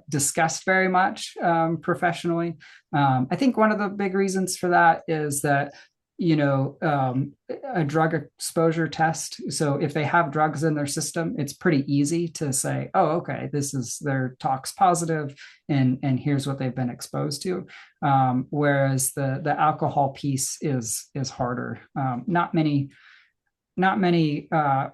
discussed very much professionally. I think one of the big reasons for that is that, a drug exposure test. So if they have drugs in their system, it's pretty easy to say, oh, okay, this is their tox positive, and here's what they've been exposed to. Whereas the alcohol piece is harder. Not many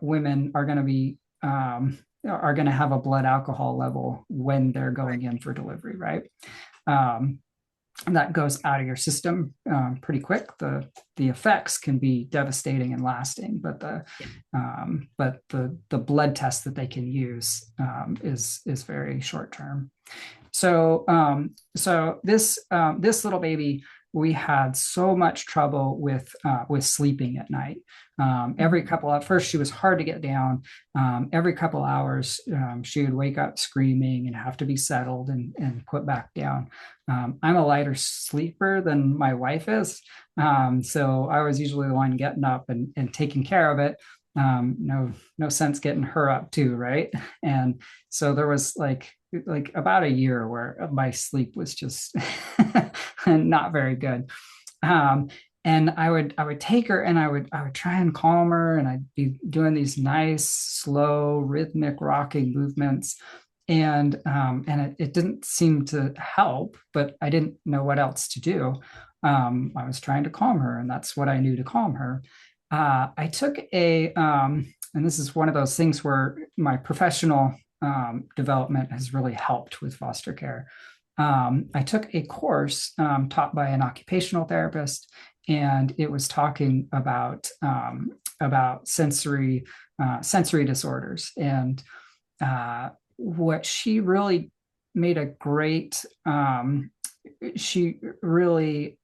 women are going to be are going to have a blood alcohol level when they're going in for delivery, right? That goes out of your system pretty quick. The effects can be devastating and lasting, but the blood test that they can use is very short term. So this little baby, we had so much trouble with sleeping at night. At first she was hard to get down. Every couple hours, she would wake up screaming and have to be settled and put back down. I'm a lighter sleeper than my wife is. So I was usually the one getting up and taking care of it. No sense getting her up too, right? And so there was like about a year where my sleep was just not very good. And I would take her and I would try and calm her, and I'd be doing these nice, slow, rhythmic rocking movements. And it didn't seem to help, but I didn't know what else to do. I was trying to calm her, and that's what I knew to calm her. I took and this is one of those things where my professional development has really helped with foster care. I took a course taught by an occupational therapist, and it was talking about sensory disorders. And what she really made a great, she really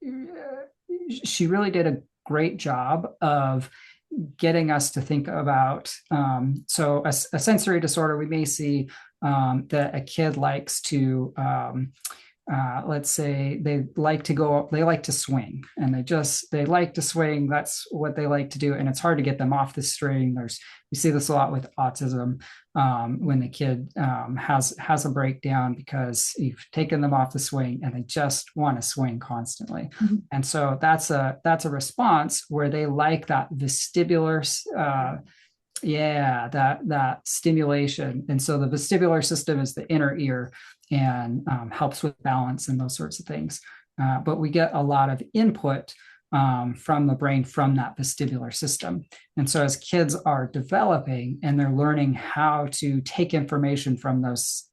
did a great job of getting us to think about, so a sensory disorder, we may see that a kid likes to, let's say they like to swing, and they like to swing. That's what they like to do. And it's hard to get them off the string. We see this a lot with autism, when the kid has a breakdown because you've taken them off the swing and they just want to swing constantly. Mm-hmm. And so that's a response where they like that vestibular, that stimulation. And so the vestibular system is the inner ear, and helps with balance and those sorts of things. But we get a lot of input from the brain from that vestibular system. And so as kids are developing and they're learning how to take information from those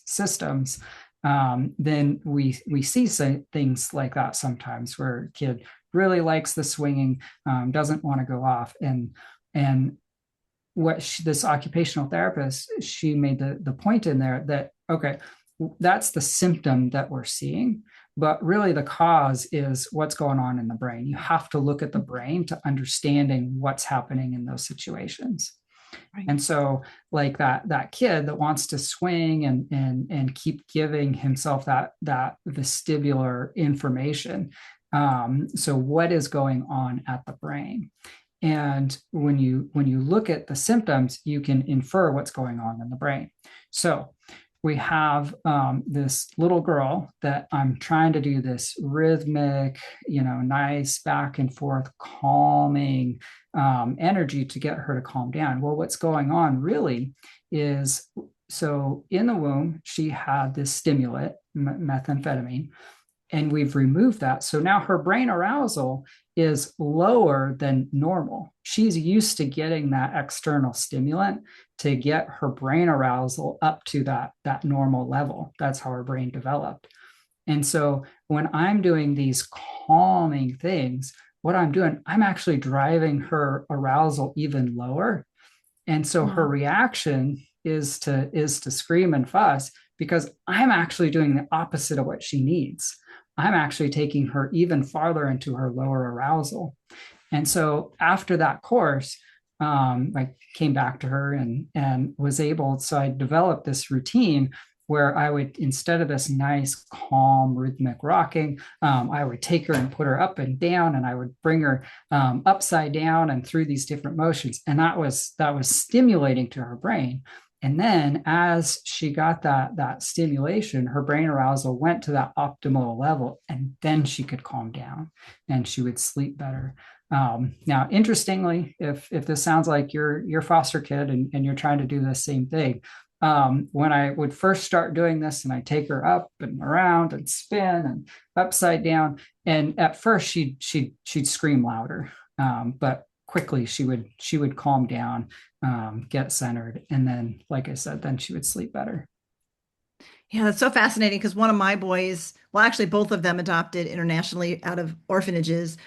systems, then we see things like that sometimes, where a kid really likes the swinging, doesn't want to go off. And what this occupational therapist, she made the point in there that, okay, that's the symptom that we're seeing, but really the cause is what's going on in the brain. You have to look at the brain to understanding what's happening in those situations. Right. And so like that kid that wants to swing and keep giving himself that vestibular information. So what is going on at the brain? And when you look at the symptoms, you can infer what's going on in the brain. So we have this little girl that I'm trying to do this rhythmic, nice back and forth, calming energy to get her to calm down. Well, what's going on really is, so in the womb, she had this stimulant, methamphetamine, and we've removed that. So now her brain arousal is lower than normal. She's used to getting that external stimulant to get her brain arousal up to that normal level. That's how her brain developed. And so when I'm doing these calming things, what I'm doing, I'm actually driving her arousal even lower. And so her reaction is to scream and fuss, because I'm actually doing the opposite of what she needs. I'm actually taking her even farther into her lower arousal. And so after that course, I came back to her and was able, so I developed this routine where I would, instead of this nice, calm, rhythmic rocking, I would take her and put her up and down, and I would bring her upside down and through these different motions. And that was stimulating to her brain. And then as she got that stimulation, her brain arousal went to that optimal level, and then she could calm down and she would sleep better. Now, interestingly, if this sounds like your foster kid and you're trying to do the same thing, when I would first start doing this and I take her up and around and spin and upside down, and at first she'd scream louder, but quickly she would calm down, get centered, and then, like I said, then she would sleep better. Yeah, that's so fascinating, because one of my boys, well, actually both of them adopted internationally out of orphanages,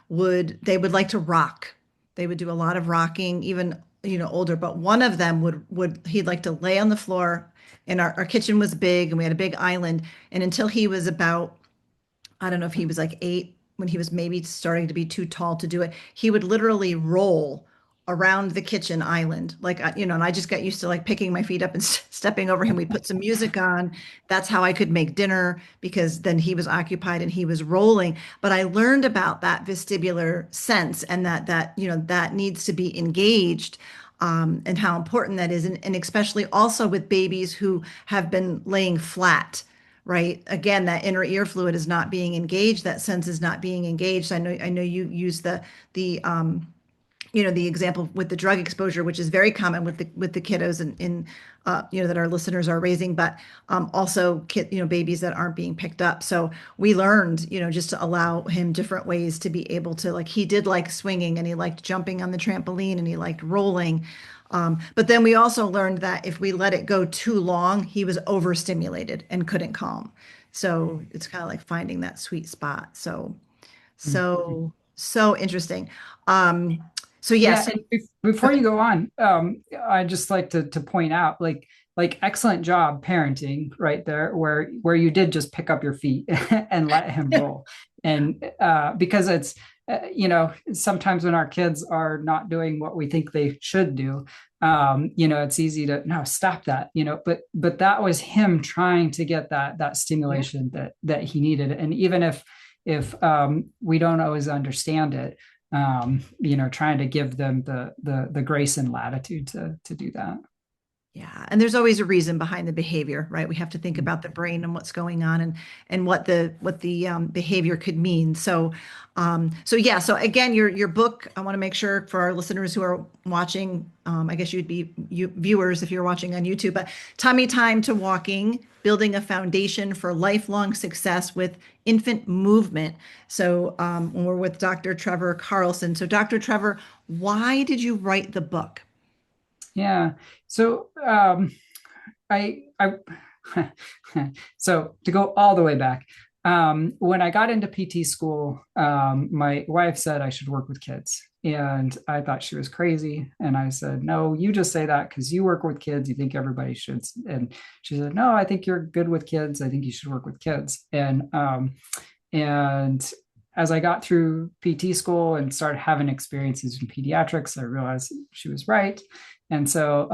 would like to rock. They would do a lot of rocking, even older, but one of them he'd like to lay on the floor, and our kitchen was big and we had a big island, and until he was about, I don't know if he was like 8, when he was maybe starting to be too tall to do it, he would literally roll around the kitchen island, like, and I just got used to like picking my feet up and stepping over him. We put some music on. That's how I could make dinner, because then he was occupied and he was rolling. But I learned about that vestibular sense, and that needs to be engaged, and how important that is. And especially also with babies who have been laying flat, right? Again, that inner ear fluid is not being engaged. That sense is not being engaged. I know you use the example with the drug exposure, which is very common with the kiddos in that our listeners are raising, but also babies that aren't being picked up. So we learned, just to allow him different ways to be able to, like, he did like swinging, and he liked jumping on the trampoline, and he liked rolling. But then we also learned that if we let it go too long, he was overstimulated and couldn't calm. So it's kind of like finding that sweet spot. So interesting. So yes. Yeah, before you go on, I just like to point out, like, like excellent job parenting right there, where you did just pick up your feet and let him roll. And because it's sometimes when our kids are not doing what we think they should do, it's easy to no, stop that, but that was him trying to get that stimulation that he needed. And even if we don't always understand it, trying to give them the grace and latitude to do that. Yeah, and there's always a reason behind the behavior, right? We have to think about the brain and what's going on, and what the behavior could mean. So yeah. So again, your book. I want to make sure for our listeners who are watching. I guess you'd be viewers if you're watching on YouTube. But Tummy Time to Walking: Building a Foundation for Lifelong Success with Infant Movement. So when we're with Dr. Trevor Carlson. So Dr. Trevor, why did you write the book? Yeah. So I so to go all the way back, when I got into PT school, my wife said I should work with kids, and I thought she was crazy. And I said, no, you just say that because you work with kids. You think everybody should. And she said, no, I think you're good with kids. I think you should work with kids. And as I got through PT school and started having experiences in pediatrics, I realized she was right. And so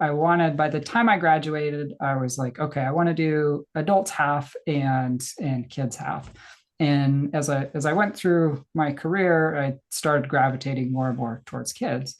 I wanted, by the time I graduated, I was like, okay, I want to do adults half and kids half. And as I went through my career, I started gravitating more and more towards kids.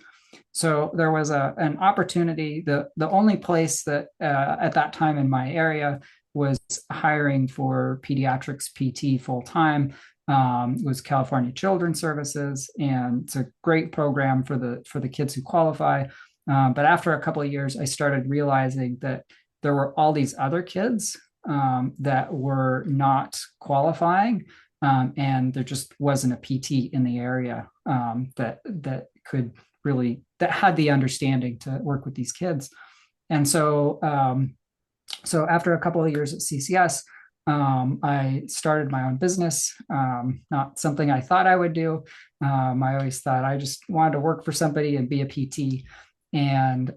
So there was an opportunity. The only place that at that time in my area was hiring for pediatrics PT full time. Was California Children's Services, and it's a great program for the kids who qualify. But after a couple of years, I started realizing that there were all these other kids that were not qualifying, and there just wasn't a PT in the area that could really, that had the understanding to work with these kids. And so after a couple of years at CCS, I started my own business. Not something I thought I would do. I always thought I just wanted to work for somebody and be a PT. And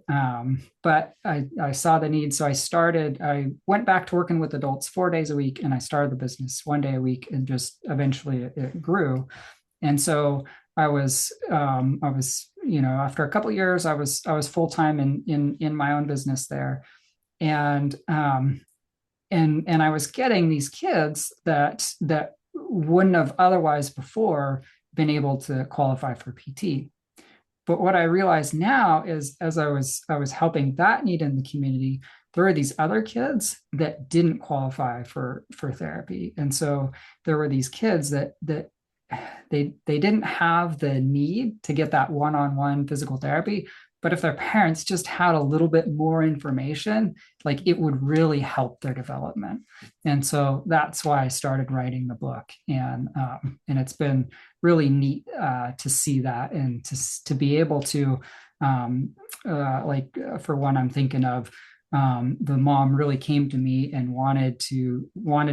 but I saw the need, so I went back to working with adults 4 days a week, and I started the business 1 day a week, and just eventually it grew. And so I was after a couple of years, I was full time in my own business there, and I was getting these kids that wouldn't have otherwise before been able to qualify for PT. But what I realize now is, as I was helping that need in the community, there were these other kids that didn't qualify for therapy. And so there were these kids that they didn't have the need to get that one-on-one physical therapy. But if their parents just had a little bit more information, like, it would really help their development. And so that's why I started writing the book. And it's been really neat to see that, and to be able to, for one, I'm thinking of the mom really came to me and wanted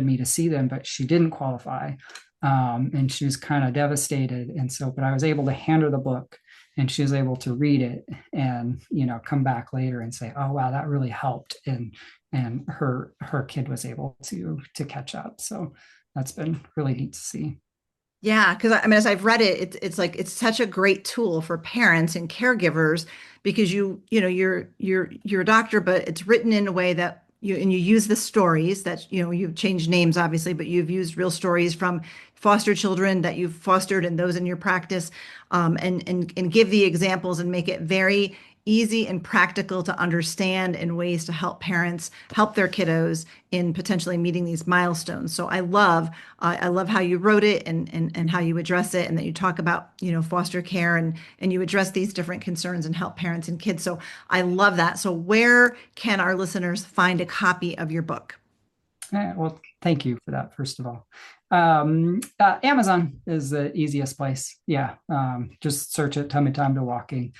me to see them, but she didn't qualify. And she was kind of devastated. And so, but I was able to hand her the book, and she was able to read it and, come back later and say, oh, wow, that really helped. And her kid was able to catch up. So that's been really neat to see. Yeah, because as I've read it, it's like, it's such a great tool for parents and caregivers, because you're a doctor, but it's written in a way that you use the stories that, you've changed names obviously, but you've used real stories from foster children that you've fostered and those in your practice, and give the examples and make it very easy and practical to understand, in ways to help parents help their kiddos in potentially meeting these milestones. So I love how you wrote it, and how you address it, and that you talk about, foster care, and you address these different concerns and help parents and kids. So I love that. So where can our listeners find a copy of your book? Well, thank you for that, first of all. Amazon is the easiest place. Yeah. Just search it, Tummy Time to Walking.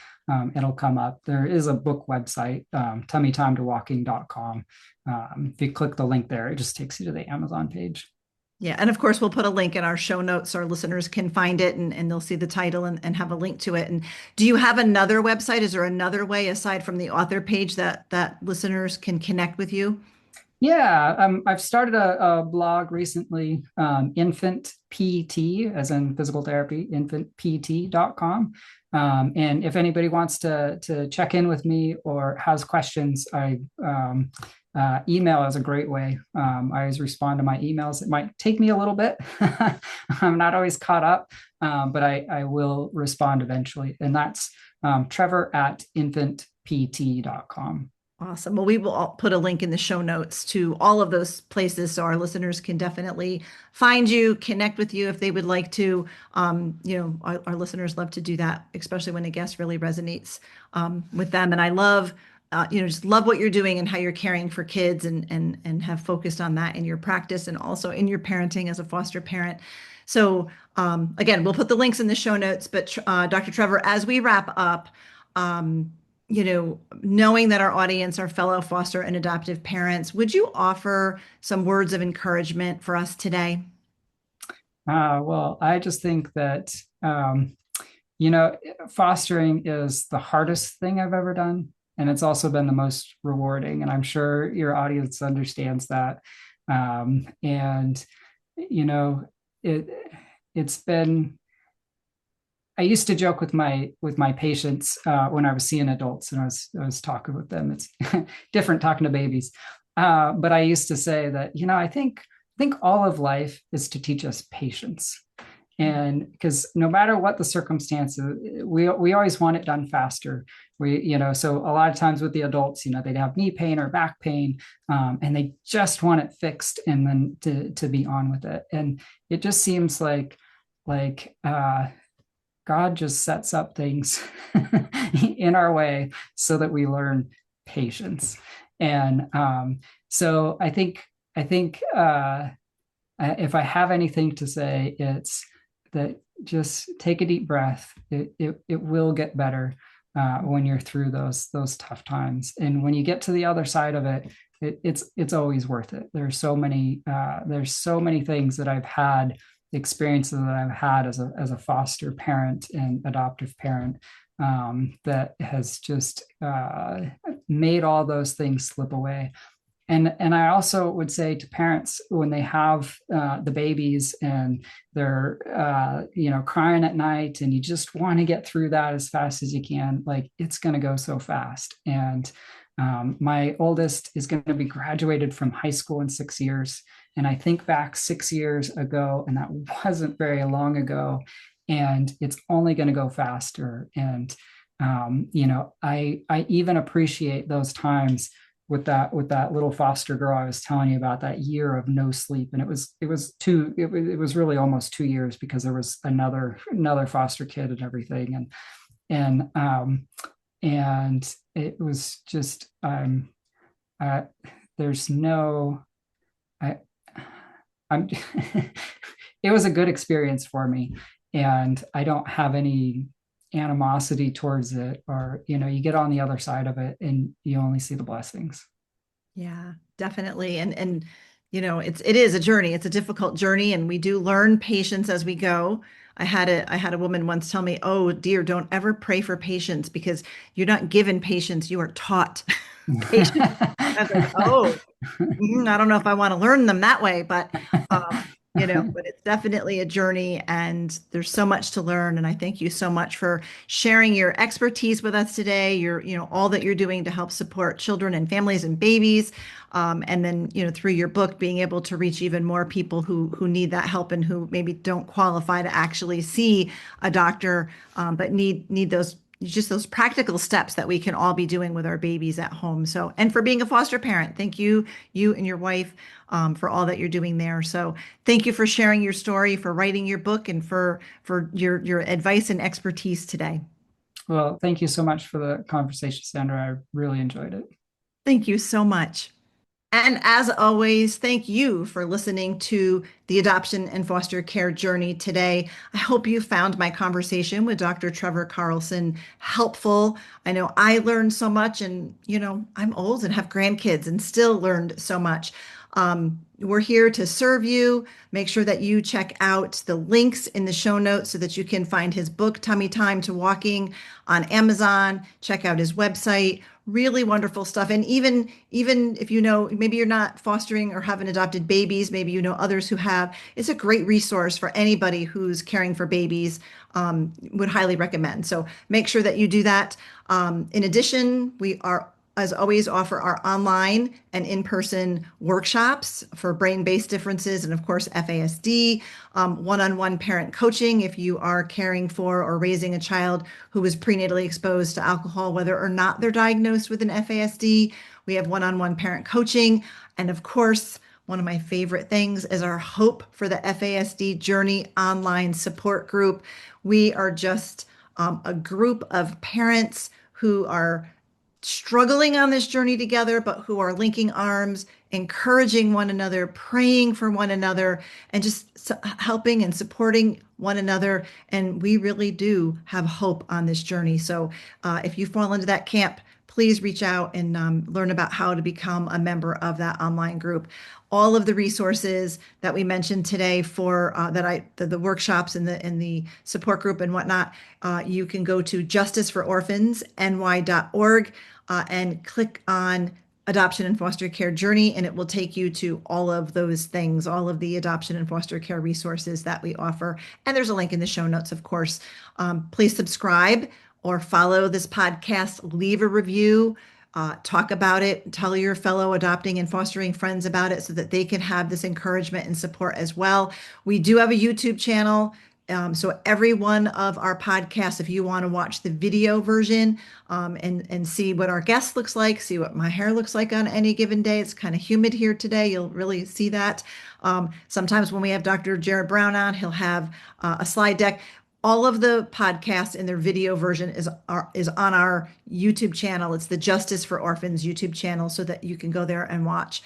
It'll come up. There is a book website, tummytimetoWalking.com. If you click the link there, it just takes you to the Amazon page. Yeah. And of course, we'll put a link in our show notes so our listeners can find it and they'll see the title and have a link to it. And do you have another website? Is there another way aside from the author page that listeners can connect with you? Yeah, I've started a blog recently, Infant PT, as in physical therapy, infantpt.com. And if anybody wants to check in with me or has questions, email is a great way. I always respond to my emails. It might take me a little bit. I'm not always caught up, but I will respond eventually. And that's Trevor at infantpt.com. Awesome. Well, we will put a link in the show notes to all of those places so our listeners can definitely find you, connect with you if they would like to. Our listeners love to do that, especially when a guest really resonates with them. And I love, just love what you're doing and how you're caring for kids and have focused on that in your practice and also in your parenting as a foster parent. So again, we'll put the links in the show notes. But Dr. Trevor, as we wrap up, knowing that our audience are fellow foster and adoptive parents, would you offer some words of encouragement for us today? Well, I just think that, fostering is the hardest thing I've ever done. And it's also been the most rewarding. And I'm sure your audience understands that. It's been, I used to joke with my patients when I was seeing adults and I was talking with them. It's different talking to babies, but I used to say that I think all of life is to teach us patience, and because no matter what the circumstances, we always want it done faster. So a lot of times with the adults, they'd have knee pain or back pain, and they just want it fixed and then to be on with it. And it just seems like God just sets up things in our way so that we learn patience. And so I think if I have anything to say, it's that just take a deep breath. It will get better when you're through those tough times. And when you get to the other side of it, it's always worth it. There's so many things that I've had, experiences that I've had as a foster parent and adoptive parent that has just made all those things slip away. And I also would say to parents when they have the babies and they're crying at night and you just want to get through that as fast as you can, like it's going to go so fast. And my oldest is going to be graduated from high school in 6 years. And I think back 6 years ago, and that wasn't very long ago, and it's only going to go faster. And, I even appreciate those times with that little foster girl I was telling you about, that year of no sleep. And it was really almost 2 years because there was another foster kid and everything. And it was just, there's no, I'm it was a good experience for me, and I don't have any animosity towards it, or you get on the other side of it and you only see the blessings. Yeah, definitely. And it is a journey. It's a difficult journey, and we do learn patience as we go. I had a woman once tell me, "Oh dear, don't ever pray for patience because you're not given patience, you are taught patience." I was like, "Oh, I don't know if I want to learn them that way, but but it's definitely a journey and there's so much to learn. And I thank you so much for sharing your expertise with us today, all that you're doing to help support children and families and babies. And then, through your book, being able to reach even more people who need that help and who maybe don't qualify to actually see a doctor, but need those practical steps that we can all be doing with our babies at home. So, and for being a foster parent, thank you and your wife, for all that you're doing there. So thank you for sharing your story, for writing your book, and for your advice and expertise today. Well, thank you so much for the conversation, Sandra. I really enjoyed it. Thank you so much. And as always, thank you for listening to the Adoption and Foster Care Journey today. I hope you found my conversation with Dr. Trevor Carlson helpful. I know I learned so much, and I'm old and have grandkids and still learned so much. We're here to serve you. Make sure that you check out the links in the show notes so that you can find his book, Tummy Time to Walking, on Amazon. Check out his website. Really wonderful stuff. And even if you know, maybe you're not fostering or haven't adopted babies, maybe you know others who have, it's a great resource for anybody who's caring for babies. Would highly recommend. So make sure that you do that. In addition, we are, as always, offer our online and in-person workshops for brain-based differences and, of course, FASD, one-on-one parent coaching if you are caring for or raising a child who is prenatally exposed to alcohol, whether or not they're diagnosed with an FASD. We have one-on-one parent coaching. And, of course, one of my favorite things is our Hope for the FASD Journey online support group. We are just a group of parents who are struggling on this journey together, but who are linking arms, encouraging one another, praying for one another, and just helping and supporting one another. And we really do have hope on this journey. So if you fall into that camp, please reach out and learn about how to become a member of that online group. All of the resources that we mentioned today for the workshops and the support group and whatnot, you can go to justicefororphansny.org and click on Adoption and Foster Care Journey, and it will take you to all of those things, all of the adoption and foster care resources that we offer. And there's a link in the show notes, of course. Please subscribe or follow this podcast, leave a review, talk about it, tell your fellow adopting and fostering friends about it so that they can have this encouragement and support as well. We do have a YouTube channel. So every one of our podcasts, if you want to watch the video version and see what our guest looks like, see what my hair looks like on any given day, it's kind of humid here today. You'll really see that. Sometimes when we have Dr. Jared Brown on, he'll have a slide deck. All of the podcasts in their video version is on our YouTube channel. It's the Justice for Orphans YouTube channel so that you can go there and watch.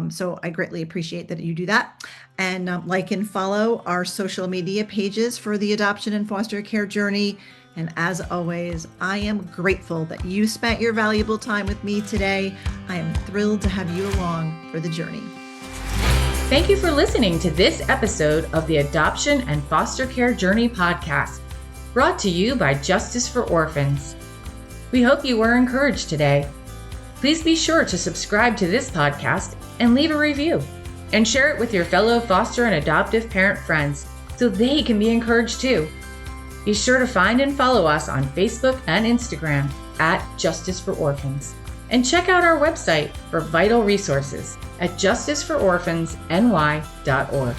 So I greatly appreciate that you do that. And like and follow our social media pages for the adoption and foster care journey. And as always, I am grateful that you spent your valuable time with me today. I am thrilled to have you along for the journey. Thank you for listening to this episode of the Adoption and Foster Care Journey podcast, brought to you by Justice for Orphans. We hope you were encouraged today. Please be sure to subscribe to this podcast and leave a review, and share it with your fellow foster and adoptive parent friends so they can be encouraged too. Be sure to find and follow us on Facebook and Instagram at Justice for Orphans. And check out our website for vital resources at justicefororphansny.org.